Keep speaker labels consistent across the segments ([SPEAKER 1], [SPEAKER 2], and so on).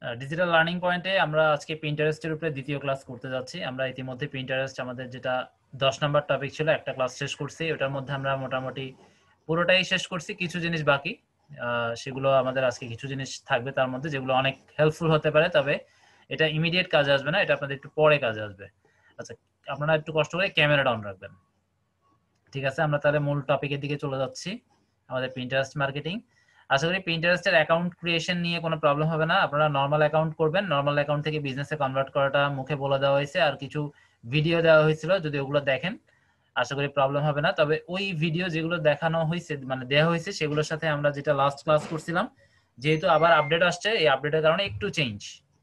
[SPEAKER 1] Digital learning পয়েন্টে আমরা আজকে পিন্টারেস্টের উপরে দ্বিতীয় ক্লাস করতে যাচ্ছি। আমরা ইতিমধ্যে পিন্টারেস্ট আমাদের যেটা 10 নম্বর টপিক ছিল, একটা ক্লাস শেষ করছি। ওটার মধ্যে আমরা মোটামুটি পুরোটাই শেষ করছি, কিছু জিনিস বাকি। সেগুলো আমাদের আজকে কিছু জিনিস থাকবে তার মধ্যে, যেগুলো অনেক হেল্পফুল হতে পারে, তবে এটা ইমিডিয়েট কাজে আসবে না, এটা আপনাদের একটু পরে কাজে আসবে। আচ্ছা, আপনারা একটু কষ্ট করে ক্যামেরাটা অন রাখবেন। ঠিক আছে, আমরা তাহলে মূল টপিকের দিকে চলে যাচ্ছি, আমাদের পিন্টারেস্ট মার্কেটিং। আশা করি পিন্টারেস্টের অ্যাকাউন্ট ক্রিয়েশন নিয়ে কোনো প্রবলেম হবে না। আপনারা নর্মাল অ্যাকাউন্ট করবেন, নর্মাল অ্যাকাউন্ট থেকে বিজনেসে কনভার্ট করাটা মুখে বলে দেওয়া হয়েছে, আর কিছু ভিডিও দেওয়া হয়েছিল, যদি ওগুলো দেখেন আশা করি প্রবলেম হবে না। তবে ওই ভিডিও যেগুলো দেখানো হয়েছে, মানে দেওয়া হয়েছে, সেগুলোর সাথে আমরা যেটা লাস্ট ক্লাস করছিলাম, যেহেতু আবার আপডেট আসছে, এই আপডেটের কারণে একটু চেঞ্জ,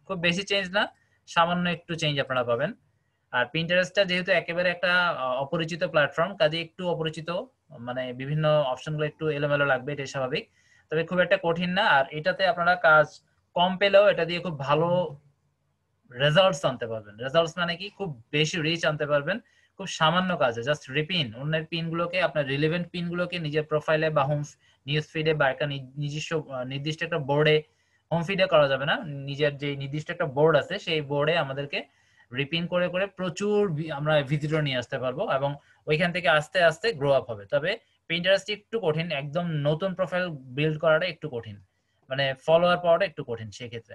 [SPEAKER 1] খুব বেশি চেঞ্জ না, সামান্য একটু চেঞ্জ আপনারা পাবেন। আর পিন্টারেস্টটা যেহেতু একেবারে একটা অপরিচিত প্ল্যাটফর্ম, কাজে একটু অপরিচিত, মানে বিভিন্ন অপশনগুলো একটু এলোমেলো লাগবে, এটাই স্বাভাবিক। তবে খুব একটা কঠিন না, আর এটাতে আপনারা কাজ কম পেলেও এটা দিয়ে খুব ভালো রেজাল্টস আনতে পারবেন। রেজাল্টস মানে কি, খুব বেশি রিচ আনতে পারবেন খুব সামান্য কাজে। জাস্ট রিপিন, অন্যের পিনগুলোকে, আপনার রিলেভেন্ট পিনগুলোকে নিজের প্রোফাইলে বা হোম নিউজ ফিডে বা একটা নিজস্ব নির্দিষ্ট একটা বোর্ডে, হোম ফিডে করা যাবে না, নিজের যে নির্দিষ্ট একটা বোর্ড আছে সেই বোর্ডে আমাদেরকে রিপিন করে করে প্রচুর আমরা ভিজিটর নিয়ে আসতে পারবো, এবং ওইখান থেকে আস্তে আস্তে গ্রো আপ হবে। তবে পিন্টারেস্ট একটু কঠিন, একদম নতুন প্রোফাইল বিল্ড করাটা একটু কঠিন, মানে ফলোয়ার পাওয়াটা একটু কঠিন। সেক্ষেত্রে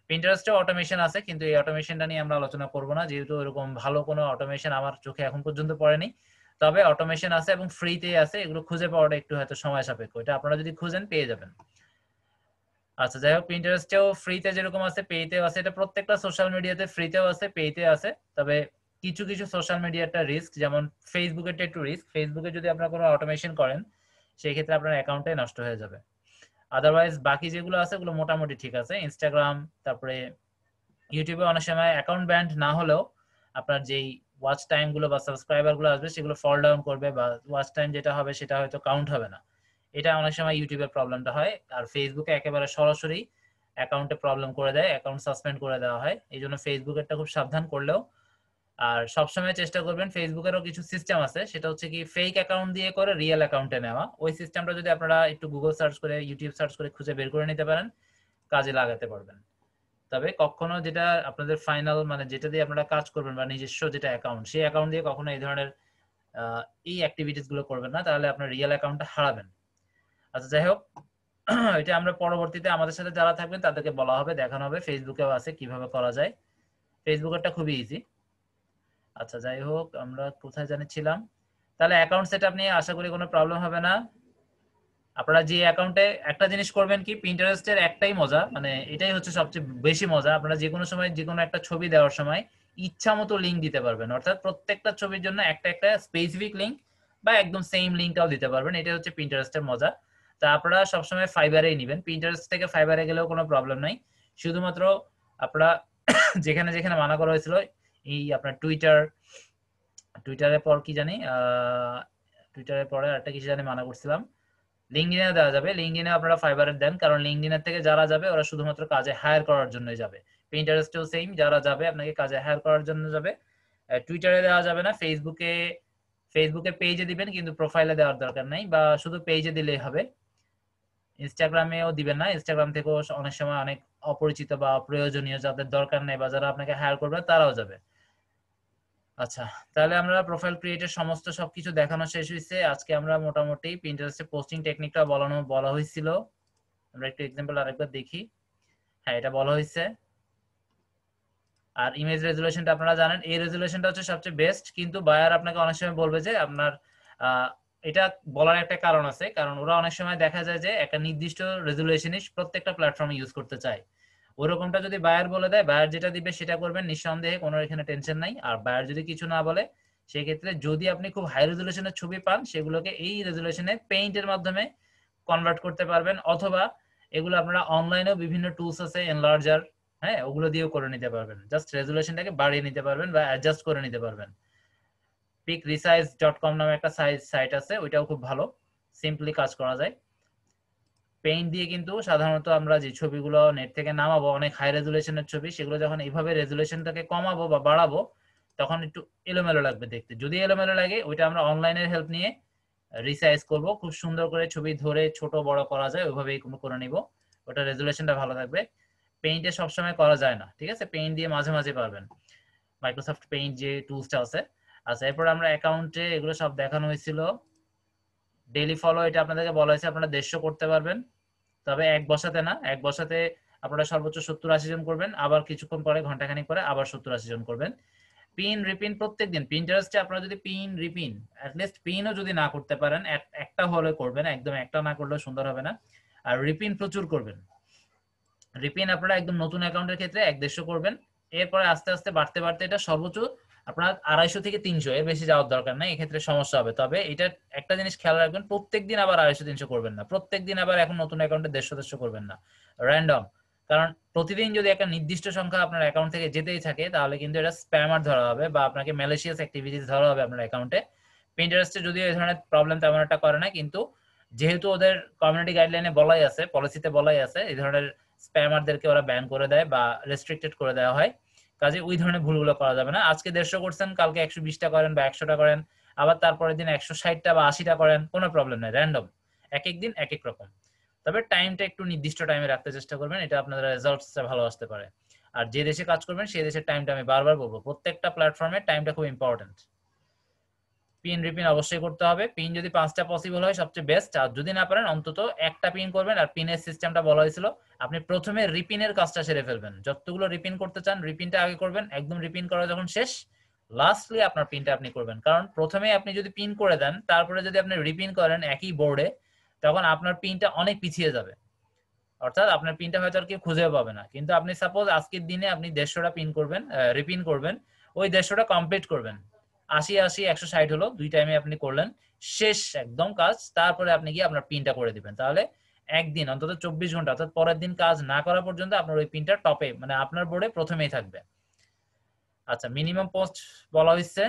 [SPEAKER 1] পিন্টারেস্টে অটোমেশন আছে, কিন্তু এই অটোমেশনটা নিয়ে আমরা আলোচনা করব না, যেহেতু এরকম ভালো কোনো অটোমেশন আমার চোখে এখন পর্যন্ত পড়েনি। তবে অটোমেশন আছে এবং ফ্রিতে আছে, এগুলো খুঁজে পাওয়াটা একটু হয়তো সময় সাপেক্ষ, এটা আপনারা যদি খুঁজেন পেয়ে যাবেন। আচ্ছা, যাই হোক, পিন্টারেস্টেও ফ্রিতে যেরকম আছে পেইতেও আছে, এটা প্রত্যেকটা সোশ্যাল মিডিয়াতে ফ্রিতেও আছে পেইতে আছে। তবে কিছু কিছু সোশ্যাল মিডিয়াটা রিস্ক, যেমন ফেসবুকেরটা একটু রিস্ক। ফেসবুকে যদি আপনারা কোনো অটোমেশন করেন, সেই ক্ষেত্রে আপনার অ্যাকাউন্টটাই নষ্ট হয়ে যাবে। আদারওয়াইজ বাকি যেগুলো আছে ওগুলো মোটামুটি ঠিক আছে। ইনস্টাগ্রাম, তারপরে ইউটিউবে অনেক সময় অ্যাকাউন্ট ব্যান্ড না হলেও আপনার যেই ওয়াচ টাইম গুলো বা সাবস্ক্রাইবার গুলো আসবে সেগুলো ফল ডাউন করবে, বা ওয়াচ টাইম যেটা হবে সেটা হয়তো কাউন্ট হবে না। এটা অনেক সময় ইউটিউবের প্রবলেমটা হয়। আর ফেসবুকে একেবারে সরাসরি অ্যাকাউন্টে প্রবলেম করে দেয়, অ্যাকাউন্ট সাসপেন্ড করে দেওয়া হয়। এই জন্য ফেসবুকেরটা খুব সাবধান করলেও। আর সবসময় চেষ্টা করবেন, ফেসবুকেরও কিছু সিস্টেম আছে, সেটা হচ্ছে কি ফেক অ্যাকাউন্ট দিয়ে করে রিয়েল অ্যাকাউন্টে নেওয়া। ওই সিস্টেমটা যদি আপনারা একটু গুগল সার্চ করে, ইউটিউব সার্চ করে খুঁজে বের করে নিতে পারেন, কাজে লাগাতে পারবেন। তবে কখনো যেটা আপনাদের ফাইনাল, মানে যেটা দিয়ে আপনারা কাজ করবেন বা নিজস্ব যেটা অ্যাকাউন্ট, সেই অ্যাকাউন্ট দিয়ে কখনো এই ধরনের এই অ্যাক্টিভিটিস গুলো করবেন না, তাহলে আপনার রিয়েল অ্যাকাউন্টটা হারাবেন। আচ্ছা, যাই হোক, এটা আমরা পরবর্তীতে আমাদের সাথে যারা থাকবেন তাদেরকে বলা হবে, দেখানো হবে, ফেসবুকেও আছে কিভাবে করা যায়। ফেসবুকেরটা খুবই ইজি। আচ্ছা, যাই হোক, আমরা কোথায় জানিছিলাম, তাহলে অ্যাকাউন্ট সেটআপ নিয়ে আশা করি কোনো প্রবলেম হবে না। আপনারা যে অ্যাকাউন্টে একটা জিনিস করবেন কি, পিন্টারেস্টের একটাই মজা, মানে এটাই হচ্ছে সবচেয়ে বেশি মজা, আপনারা যে কোনো সময় যে কোনো একটা ছবি দেওয়ার সময় ইচ্ছা মতো লিঙ্ক দিতে পারবেন, অর্থাৎ প্রত্যেকটা ছবির জন্য একটা একটা স্পেসিফিক লিঙ্ক বা একদম সেম লিঙ্কটাও দিতে পারবেন। এটা হচ্ছে পিন্টারেস্টের মজা। তা আপনারা সবসময় ফাইবারেই নেবেন, পিন্টারেস্ট থেকে ফাইবারে গেলেও কোনো প্রবলেম নাই। শুধুমাত্র আপনারা যেখানে যেখানে মানা করা হয়েছিল, এই আপনার টুইটারের পর কি জানি, টুইটারের পরে আরেকটা কিছু জানি মানা করছিলাম, লিঙ্কডইনে দেওয়া যাবে। লিঙ্কডইনে আপনারা ফাইবারের দেন, কারণ লিঙ্কডইনের থেকে যারা যাবে ওরা শুধুমাত্র কাজে হায়ার করার জন্যই যাবে। পিন্টারেস্টেও সেম, যারা যাবে আপনাকে কাজে হায়ার করার জন্য যাবে। টুইটারে দেওয়া যাবে না, ফেসবুকে পেজে দিবেন, কিন্তু প্রোফাইলে দেওয়ার দরকার নাই, বা শুধু পেজে দিলেই হবে। ইনস্টাগ্রামেও দিবেন না, ইনস্টাগ্রাম থেকেও অনেক সময় অনেক অপরিচিত বা প্রয়োজনীয় যাদের দরকার নেই বা যারা আপনাকে হায়ার করবে তারাও যাবে। আচ্ছা, তাহলে আমরা প্রোফাইল ক্রিয়েটের সমস্ত সবকিছু দেখানো শেষ হয়েছে। আজকে আমরা মোটামুটি পিন্টারেস্টে পোস্টিং টেকনিকটা বলা হয়েছিল। আমরা একটু এক্সাম্পল আরেকবার দেখি। হ্যাঁ, এটা বলা হয়েছে। আর ইমেজ রেজুলেশনটা আপনারা জানেন, এই রেজুলেশনটা হচ্ছে সবচেয়ে বেস্ট, কিন্তু বায়ার আপনাকে অনেক সময় বলবে যে আপনার আহ, এটা বলার একটা কারণ আছে, কারণ ওরা অনেক সময় দেখা যায় যে একটা নির্দিষ্ট রেজুলেশনই প্রত্যেকটা প্ল্যাটফর্মে ইউজ করতে চায়। ওরকমটা যদি বায়ার বলে দেয়, বায়ার যেটা দিবে সেটা করবেন, নিঃসন্দেহে কোনো এখানে টেনশন নাই। আর বায়ার যদি কিছু না বলে, সেক্ষেত্রে যদি আপনি খুব হাই রেজুলেশনের ছবি পান, সেগুলোকে এই রেজুলেশনে পেইন্টের মাধ্যমে কনভার্ট করতে পারবেন, অথবা এগুলো আপনারা অনলাইনেও বিভিন্ন টুলস আছে, এনলার্জার, হ্যাঁ, ওগুলো দিয়েও করে নিতে পারবেন। জাস্ট রেজুলেশনটাকে বাড়িয়ে নিতে পারবেন বা অ্যাডজাস্ট করে নিতে পারবেন। PicResize.com নামে একটা সাইট আছে, ওইটাও খুব ভালো, সিম্পলি কাজ করা যায়। পেইন্ট দিয়ে কিন্তু সাধারণত আমরা যে ছবিগুলো নেট থেকে নামাবো, অনেক হাই রেজুলেশনের ছবি, সেগুলো যখন এইভাবে রেজুলেশনটাকে কমাবো বা বাড়াবো, তখন একটু এলোমেলো লাগবে দেখতে। যদি এলোমেলো লাগে, ওইটা আমরা অনলাইনের হেল্প নিয়ে রিসাইজ করব, খুব সুন্দর করে ছবি ধরে ছোট বড় করা যায়, ওইভাবেই করে নিব, ওটা রেজুলেশনটা ভালো থাকবে। পেইন্টে সবসময় করা যায় না, ঠিক আছে? পেইন্ট দিয়ে মাঝে মাঝে পারবেন, মাইক্রোসফট পেইন্ট যে টুলসটা আছে। আচ্ছা, এরপর আমরা অ্যাকাউন্টে এগুলো সব দেখানো হয়েছিল। ডেইলি ফলো এটা আপনাদেরকে বলা হয়েছে আপনারা 150 করতে পারবেন, তবে এক বসাতে না, এক বসাতে আপনারা সর্বোচ্চ 70-80 জন করবেন, আবার কিছুক্ষণ পরে ঘন্টাখানিক পরে আবার 70-80 জন করবেন। পিন রিপিন প্রত্যেকদিন পিন্টারেস্টে আপনারা যদি পিন রিপিন অ্যাটলিস্ট পিনও যদি না করতে পারেন একটা হলে করবেন, একদম একটা না করলে সুন্দর হবে না। আর রিপিন প্রচুর করবেন। রিপিন আপনারা একদম নতুন অ্যাকাউন্টের ক্ষেত্রে 150 করবেন, এরপরে আস্তে আস্তে বাড়তে বাড়তে এটা সর্বোচ্চ আপনার 250 থেকে 300, এর বেশি যাওয়ার দরকার নাই, এক্ষেত্রে সমস্যা হবে। তবে এটা একটা জিনিস খেয়াল রাখবেন, প্রত্যেকদিন আবার 250-300 করবেন না, প্রত্যেকদিন আবার এখন নতুন অ্যাকাউন্টে 150-150 করবেন না, র্যান্ডম। কারণ প্রতিদিন যদি একটা নির্দিষ্ট সংখ্যা আপনার অ্যাকাউন্ট থেকে যেতেই থাকে তাহলে কিন্তু এটা স্প্যামার ধরা হবে বা আপনাকে ম্যালিশিয়াস অ্যাক্টিভিটিস ধরা হবে আপনার অ্যাকাউন্টে। পিন্টারেস্টে যদিও এই ধরনের প্রবলেম তেমন একটা করে না, কিন্তু যেহেতু ওদের কমিউনিটি গাইডলাইনে বলাই আছে, পলিসিতে বলাই আছে এই ধরনের স্প্যামারদেরকে ওরা ব্যান করে দেয় বা রেস্ট্রিক্টেড করে দেওয়া হয়, কাজে ওই ধরনের ভুলগুলো করা যাবে না। আজকে 150 করছেন, কালকে 120টা করেন বা 100টা করেন, আবার তারপরের দিন 160টা বা 80টা করেন, কোনো প্রবলেম নেই, র্যান্ডম, এক এক দিন এক এক রকম। তবে টাইমটা একটু নির্দিষ্ট টাইমে রাখতে চেষ্টা করবেন, এটা আপনাদের রেজাল্টসটা ভালো আসতে পারে। আর যে দেশে কাজ করবেন সেই দেশের টাইমটা আমি বারবার বলবো, প্রত্যেকটা প্ল্যাটফর্মে টাইমটা খুব ইম্পর্টেন্ট। পিন রিপিন অবশ্যই করতে হবে, পিন যদি 5টা পসিবল হয় সবচেয়ে বেস্ট, আর যদি না পারেন অন্তত একটা পিন করবেন। আর পিনের সিস্টেমটা বলা হয়েছিল আপনি প্রথমে রিপিনের কাজটা সেরে ফেলবেন, যতগুলো রিপিন করতে চান রিপিনটা আগে করবেন, একদম রিপিন করা যখন শেষ লাস্টলি আপনার পিনটা আপনি করবেন। কারণ প্রথমে আপনি যদি পিন করে দেন তারপরে যদি আপনি রিপিন করেন একই বোর্ডে, তখন আপনার পিনটা অনেক পিছিয়ে যাবে, অর্থাৎ আপনার পিনটা হয়তো আর কেউ খুঁজেও পাবে না। কিন্তু আপনি সাপোজ আজকের দিনে আপনি 150টা পিন করবেন, রিপিন করবেন, ওই 150টা কমপ্লিট করবেন, 80-80 160 হলো, 2 টাইমে আপনি করলেন, শেষ একদম কাজ, তারপরে আপনি গিয়ে আপনার পিনটা করে দিবেন। তাহলে একদিন অন্তত 24 ঘন্টা, অর্থাৎ পরের দিন কাজ না করা পর্যন্ত আপনার ওই পিনটা টপে, মানে আপনার বোর্ডে প্রথমেই থাকবে। আচ্ছা, মিনিমাম পোস্ট বলা হয়েছে,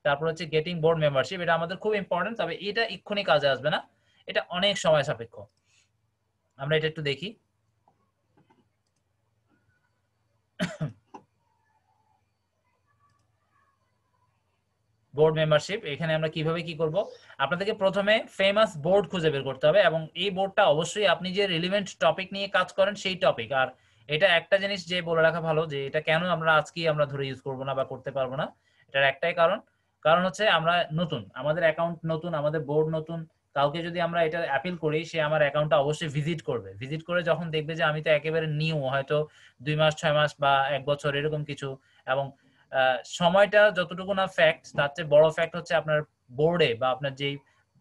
[SPEAKER 1] তারপর হচ্ছে গেটিং বোর্ড মেম্বারশিপ, এটা আমাদের খুব ইম্পর্টেন্ট, তবে এটা এক্ষুনি কাজে আসবে না, এটা অনেক সময় সাপেক্ষ। আমরা এটা একটু দেখি। বোর্ড মেম্বারশিপ, এখানে আমরা কিভাবে কি করব, আপনাদেরকে প্রথমে ফেমাস বোর্ড খুঁজে বের করতে হবে, এবং এই বোর্ডটা অবশ্যই আপনি যে রিলেভেন্ট টপিক নিয়ে কাজ করেন সেই টপিক। আর এটা একটা জিনিস যে বলে রাখা ভালো, যে এটা কেন আমরা আজকে আমরা ধরে ইউজ করব না বা করতে পারবো না, এটার একটাই কারণ, কারণ হচ্ছে আমরা নতুন, আমাদের অ্যাকাউন্ট নতুন, আমাদের বোর্ড নতুন, কাউকে যদি আমরা এটা অ্যাপিল করি সে আমার অ্যাকাউন্টটা অবশ্যই ভিজিট করবে, ভিজিট করে যখন দেখবে যে আমি তো একেবারে নিউ, হয়তো 2 মাস 6 মাস বা 1 বছর এরকম কিছু, এবং সময়টা যতটুকু না ফ্যাক্ট, তার চেয়ে বড় ফ্যাক্ট হচ্ছে আপনার বোর্ডে বা আপনার যেই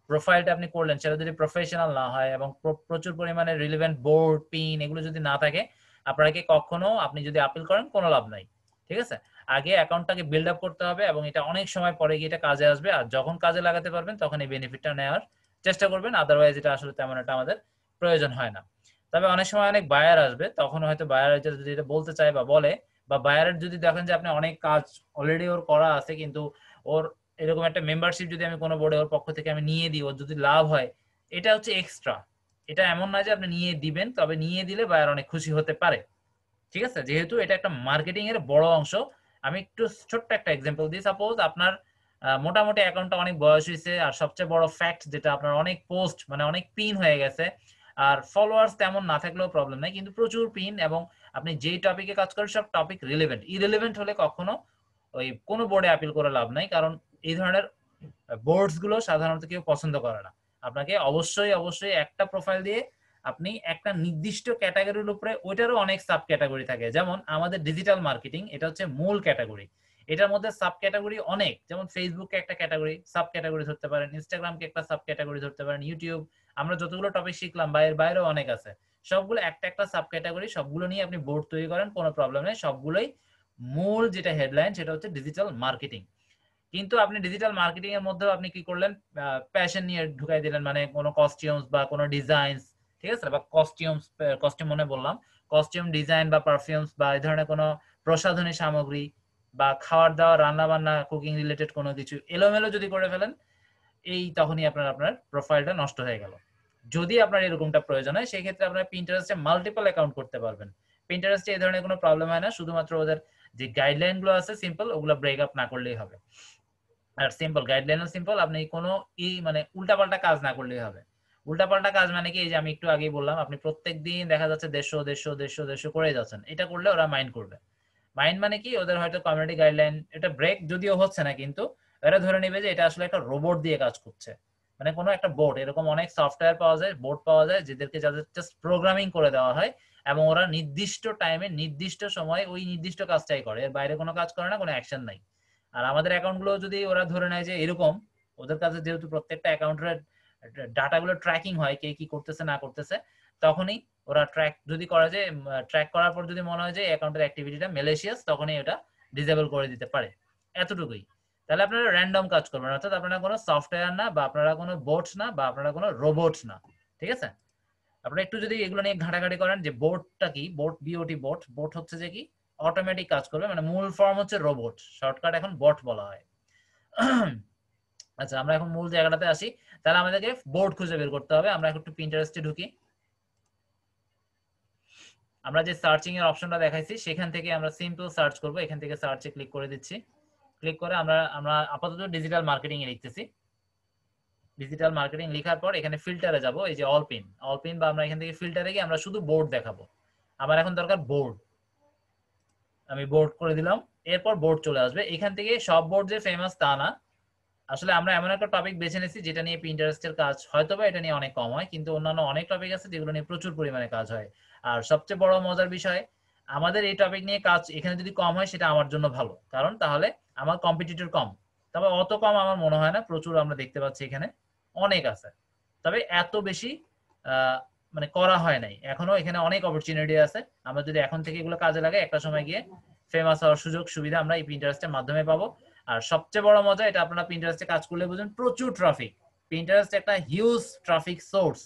[SPEAKER 1] প্রোফাইলটা আপনি করলেন সেটা যদি প্রফেশনাল না হয় এবং প্রচুর পরিমাণে রিলেভেন্ট বোর্ড পিন এগুলো যদি না থাকে, আপনাকে কখনো আপনি যদি আপিল করেন কোনো লাভ নাই, ঠিক আছে? আগে অ্যাকাউন্টটাকে বিল্ড আপ করতে হবে, এবং এটা অনেক সময় পরে গিয়ে এটা কাজে আসবে, আর যখন কাজে লাগাতে পারবেন তখন এই বেনিফিটটা নেওয়ার চেষ্টা করবেন, আদারওয়াইজ এটা আসলে তেমন একটা আমাদের প্রয়োজন হয় না। তবে অনেক সময় অনেক বায়ার আসবে, তখন হয়তো বায়ার যদি এটা বলতে চায় বা বলে, বা বায়ারের যদি দেখেন যে আপনি অনেক কাজ অলরেডি ওর করা আছে, কিন্তু ওর এরকম একটা মেম্বারশিপ যদি আমি কোনো বোর্ডে ওর পক্ষ থেকে আমি নিয়ে দিই, ওর যদি লাভ হয়, এটা হচ্ছে এক্সট্রা, এটা এমন না যে আপনি নিয়ে দিবেন, তবে নিয়ে দিলে বায়ার অনেক খুশি হতে পারে, ঠিক আছে? যেহেতু এটা একটা মার্কেটিং এর বড় অংশ। আমি একটু ছোট্ট একটা এক্সাম্পল দিই, সাপোজ আপনার মোটামুটি অ্যাকাউন্টটা অনেক বয়স হয়েছে, আর সবচেয়ে বড় ফ্যাক্ট যেটা আপনার অনেক পোস্ট মানে অনেক পিন হয়ে গেছে, আর ফলোয়ার্স তেমন না থাকলেও প্রবলেম নাই, কিন্তু প্রচুর পিন, এবং আপনি যেই টপিকে কাজ করেন সব টপিক রিলেভেন্ট, ইরেলেভেন্ট হলে কখনো ওই কোনো বোর্ডে আপিল করে লাভ নাই, কারণ এই ধরনের বোর্ডস গুলো সাধারণত কেউ পছন্দ করে না। আপনাকে অবশ্যই অবশ্যই একটা প্রোফাইল দিয়ে আপনি একটা নির্দিষ্ট ক্যাটাগরির উপরে, ওইটারও অনেক সাব ক্যাটাগরি থাকে, যেমন আমাদের ডিজিটাল মার্কেটিং এটা হচ্ছে মূল ক্যাটাগরি, এটার মধ্যে সাব ক্যাটাগরি অনেক, যেমন ফেসবুককে একটা ক্যাটাগরি সাব ক্যাটাগরি ধরতে পারেন, ইনস্টাগ্রামকে একটা সাব ক্যাটাগরি ধরতে পারেন, ইউটিউব, আমরা যতগুলো টপিক শিখলাম বা এর বাইরেও অনেক আছে, সবগুলো একটা একটা সাব ক্যাটাগরি, সবগুলো নিয়ে আপনি বোর্ড তৈরি করেন, কোনো প্রবলেম নেই, সবগুলোই মূল যেটা হেডলাইন সেটা হচ্ছে ডিজিটাল মার্কেটিং। কিন্তু আপনি ডিজিটাল মার্কেটিং এর মধ্যেও আপনি কি করলেন, প্যাশন নিয়ে ঢুকাই দিলেন, মানে কোনো কস্টিউমস বা কোনো ডিজাইনস, ঠিক আছে, বা কস্টিউমস, কস্টিউম মনে বললাম, কস্টিউম ডিজাইন বা পারফিউমস বা এই ধরনের কোনো প্রসাধনী সামগ্রী বা খাওয়ার দাওয়া রান্না বান্না কুকিং রিলেটেড কোনো কিছু এলোমেলো যদি করে ফেলেন, এই তখনই আপনার আপনার প্রোফাইলটা নষ্ট হয়ে গেল। যদি আপনার এরকমটা প্রয়োজন হয় সেই ক্ষেত্রে আপনার পিন্টারেস্টে মাল্টিপল অ্যাকাউন্ট করতে পারবেন। পিন্টারেস্টে এই ধরনের কোনো প্রবলেম হয় না, শুধুমাত্র ওদের যে গাইডলাইন গুলো আছে সিম্পল, ওগুলো ব্রেক আপ না করলেই হবে। আর সিম্পল গাইডলাইন সিম্পল, আপনি কোনো মানে উল্টাপাল্টা কাজ না করলেই হবে। উল্টাপাল্টা কাজ মানে কি, এই যে আমি একটু আগেই বললাম, আপনি প্রত্যেকদিন দেখা যাচ্ছে 150 করে যাচ্ছেন, এটা করলে ওরা মাইন্ড করবে। মাইন্ড মানে কি, ওদের হয়তো কমিউনিটি গাইডলাইন এটা ব্রেক যদিও হচ্ছে না, কিন্তু এরা ধরে নেবে যে এটা আসলে একটা রোবট দিয়ে কাজ করছে। মানে কোনো একটা বোর্ড, এরকম অনেক সফটওয়্যার পাওয়া যায়, বোর্ড পাওয়া যায় যাদেরকে জাস্ট প্রোগ্রামিং করে দেওয়া হয়, এবং ওরা নির্দিষ্ট টাইমে নির্দিষ্ট সময় ওই নির্দিষ্ট কাজটাই করে, এর বাইরে কোনো কাজ করে না, কোনো অ্যাকশন নাই। আর আমাদের অ্যাকাউন্ট গুলো যদি ওরা ধরে নেয় যে এরকম, ওদের কাছে যেহেতু প্রত্যেকটা অ্যাকাউন্টের ডাটাগুলো ট্র্যাকিং হয়, কে কি করতেছে না করতেছে, তখনই ওরা ট্র্যাক যদি করে, যে ট্র্যাক করার পর যদি মনে হয় যে অ্যাকাউন্টের অ্যাক্টিভিটিটা ম্যালিশিয়াস, তখনই এটা ডিসেবল করে দিতে পারে। এতটুকুই। তাহলে আপনারা র্যান্ডম কাজ করবেন, অর্থাৎ আপনারা কোনো সফটওয়্যার না, বা আপনারা কোনো বোট না, বা আপনারা কোনো রোবট না। ঠিক আছে? আপনারা একটু যদি এগুলো নিয়ে ঘাটাঘাটি করেন যে বোটটা কি, বোট বিওটি বোট, বোট হচ্ছে যে কি অটোমেটিক কাজ করবে, মানে মূল ফর্ম হচ্ছে রোবট, শর্টকাট এখন বট বলা হয়। আচ্ছা, আমরা এখন মূল জায়গাটাতে আসি। তাহলে আমাদেরকে বোর্ড খুঁজে বের করতে হবে। আমরা একটু পিন্টারেস্টে ঢুকি। আমরা যে সার্চিং এর অপশনটা দেখাইছি সেখান থেকে আমরা সিম্পল সার্চ করব। এখান থেকে সার্চে ক্লিক করে দিচ্ছি। ক্লিক করে আমরা আমরা আপাতত ডিজিটাল মার্কেটিং এ লিখতেছি। ডিজিটাল মার্কেটিং লেখার পর এখানে ফিল্টারে যাব, এই যে অল পিন, বা আমরা এখান থেকে ফিল্টারে গিয়ে আমরা শুধু বোর্ড দেখাবো। আমার এখন দরকার বোর্ড, আমি বোর্ড করে দিলাম। এরপর বোর্ড চলে আসবে। এখান থেকে সব বোর্ড যে ফেমাস তা না, আসলে আমরা এমন একটা টপিক বেছে নিয়েছি যেটা নিয়ে পিন্টারেস্টের কাজ হয়তোবা এটা নিয়ে অনেক কম হয়, কিন্তু অন্যান্য অনেক টপিক আছে যেগুলো নিয়ে প্রচুর পরিমাণে কাজ হয়। আর সবচেয়ে বড় মজার বিষয়, আমাদের এই টপিক নিয়ে কাজ এখানে যদি কম হয় সেটা আমার জন্য ভালো, কারণ তাহলে আমার কম্পিটিটর কম। তবে অত কম আমার মনে হয় না, প্রচুর আমরা দেখতে পাচ্ছি এখানে অনেক আছে। তবে এত বেশি মানে করা হয় নাই এখনো, এখানে অনেক অপরচুনিটি আছে। আমরা যদি এখন থেকে এগুলো কাজে লাগাই, একটা সময় গিয়ে ফেমাস হওয়ার সুযোগ সুবিধা আমরা এই পিন্টারেস্টের মাধ্যমে পাবো। আর সবচেয়ে বড় মজা, এটা আপনারা পিন্টারেস্টে কাজ করলে বুঝুন, প্রচুর ট্রাফিক। পিন্টারেস্ট একটা হিউজ ট্রাফিক সোর্স।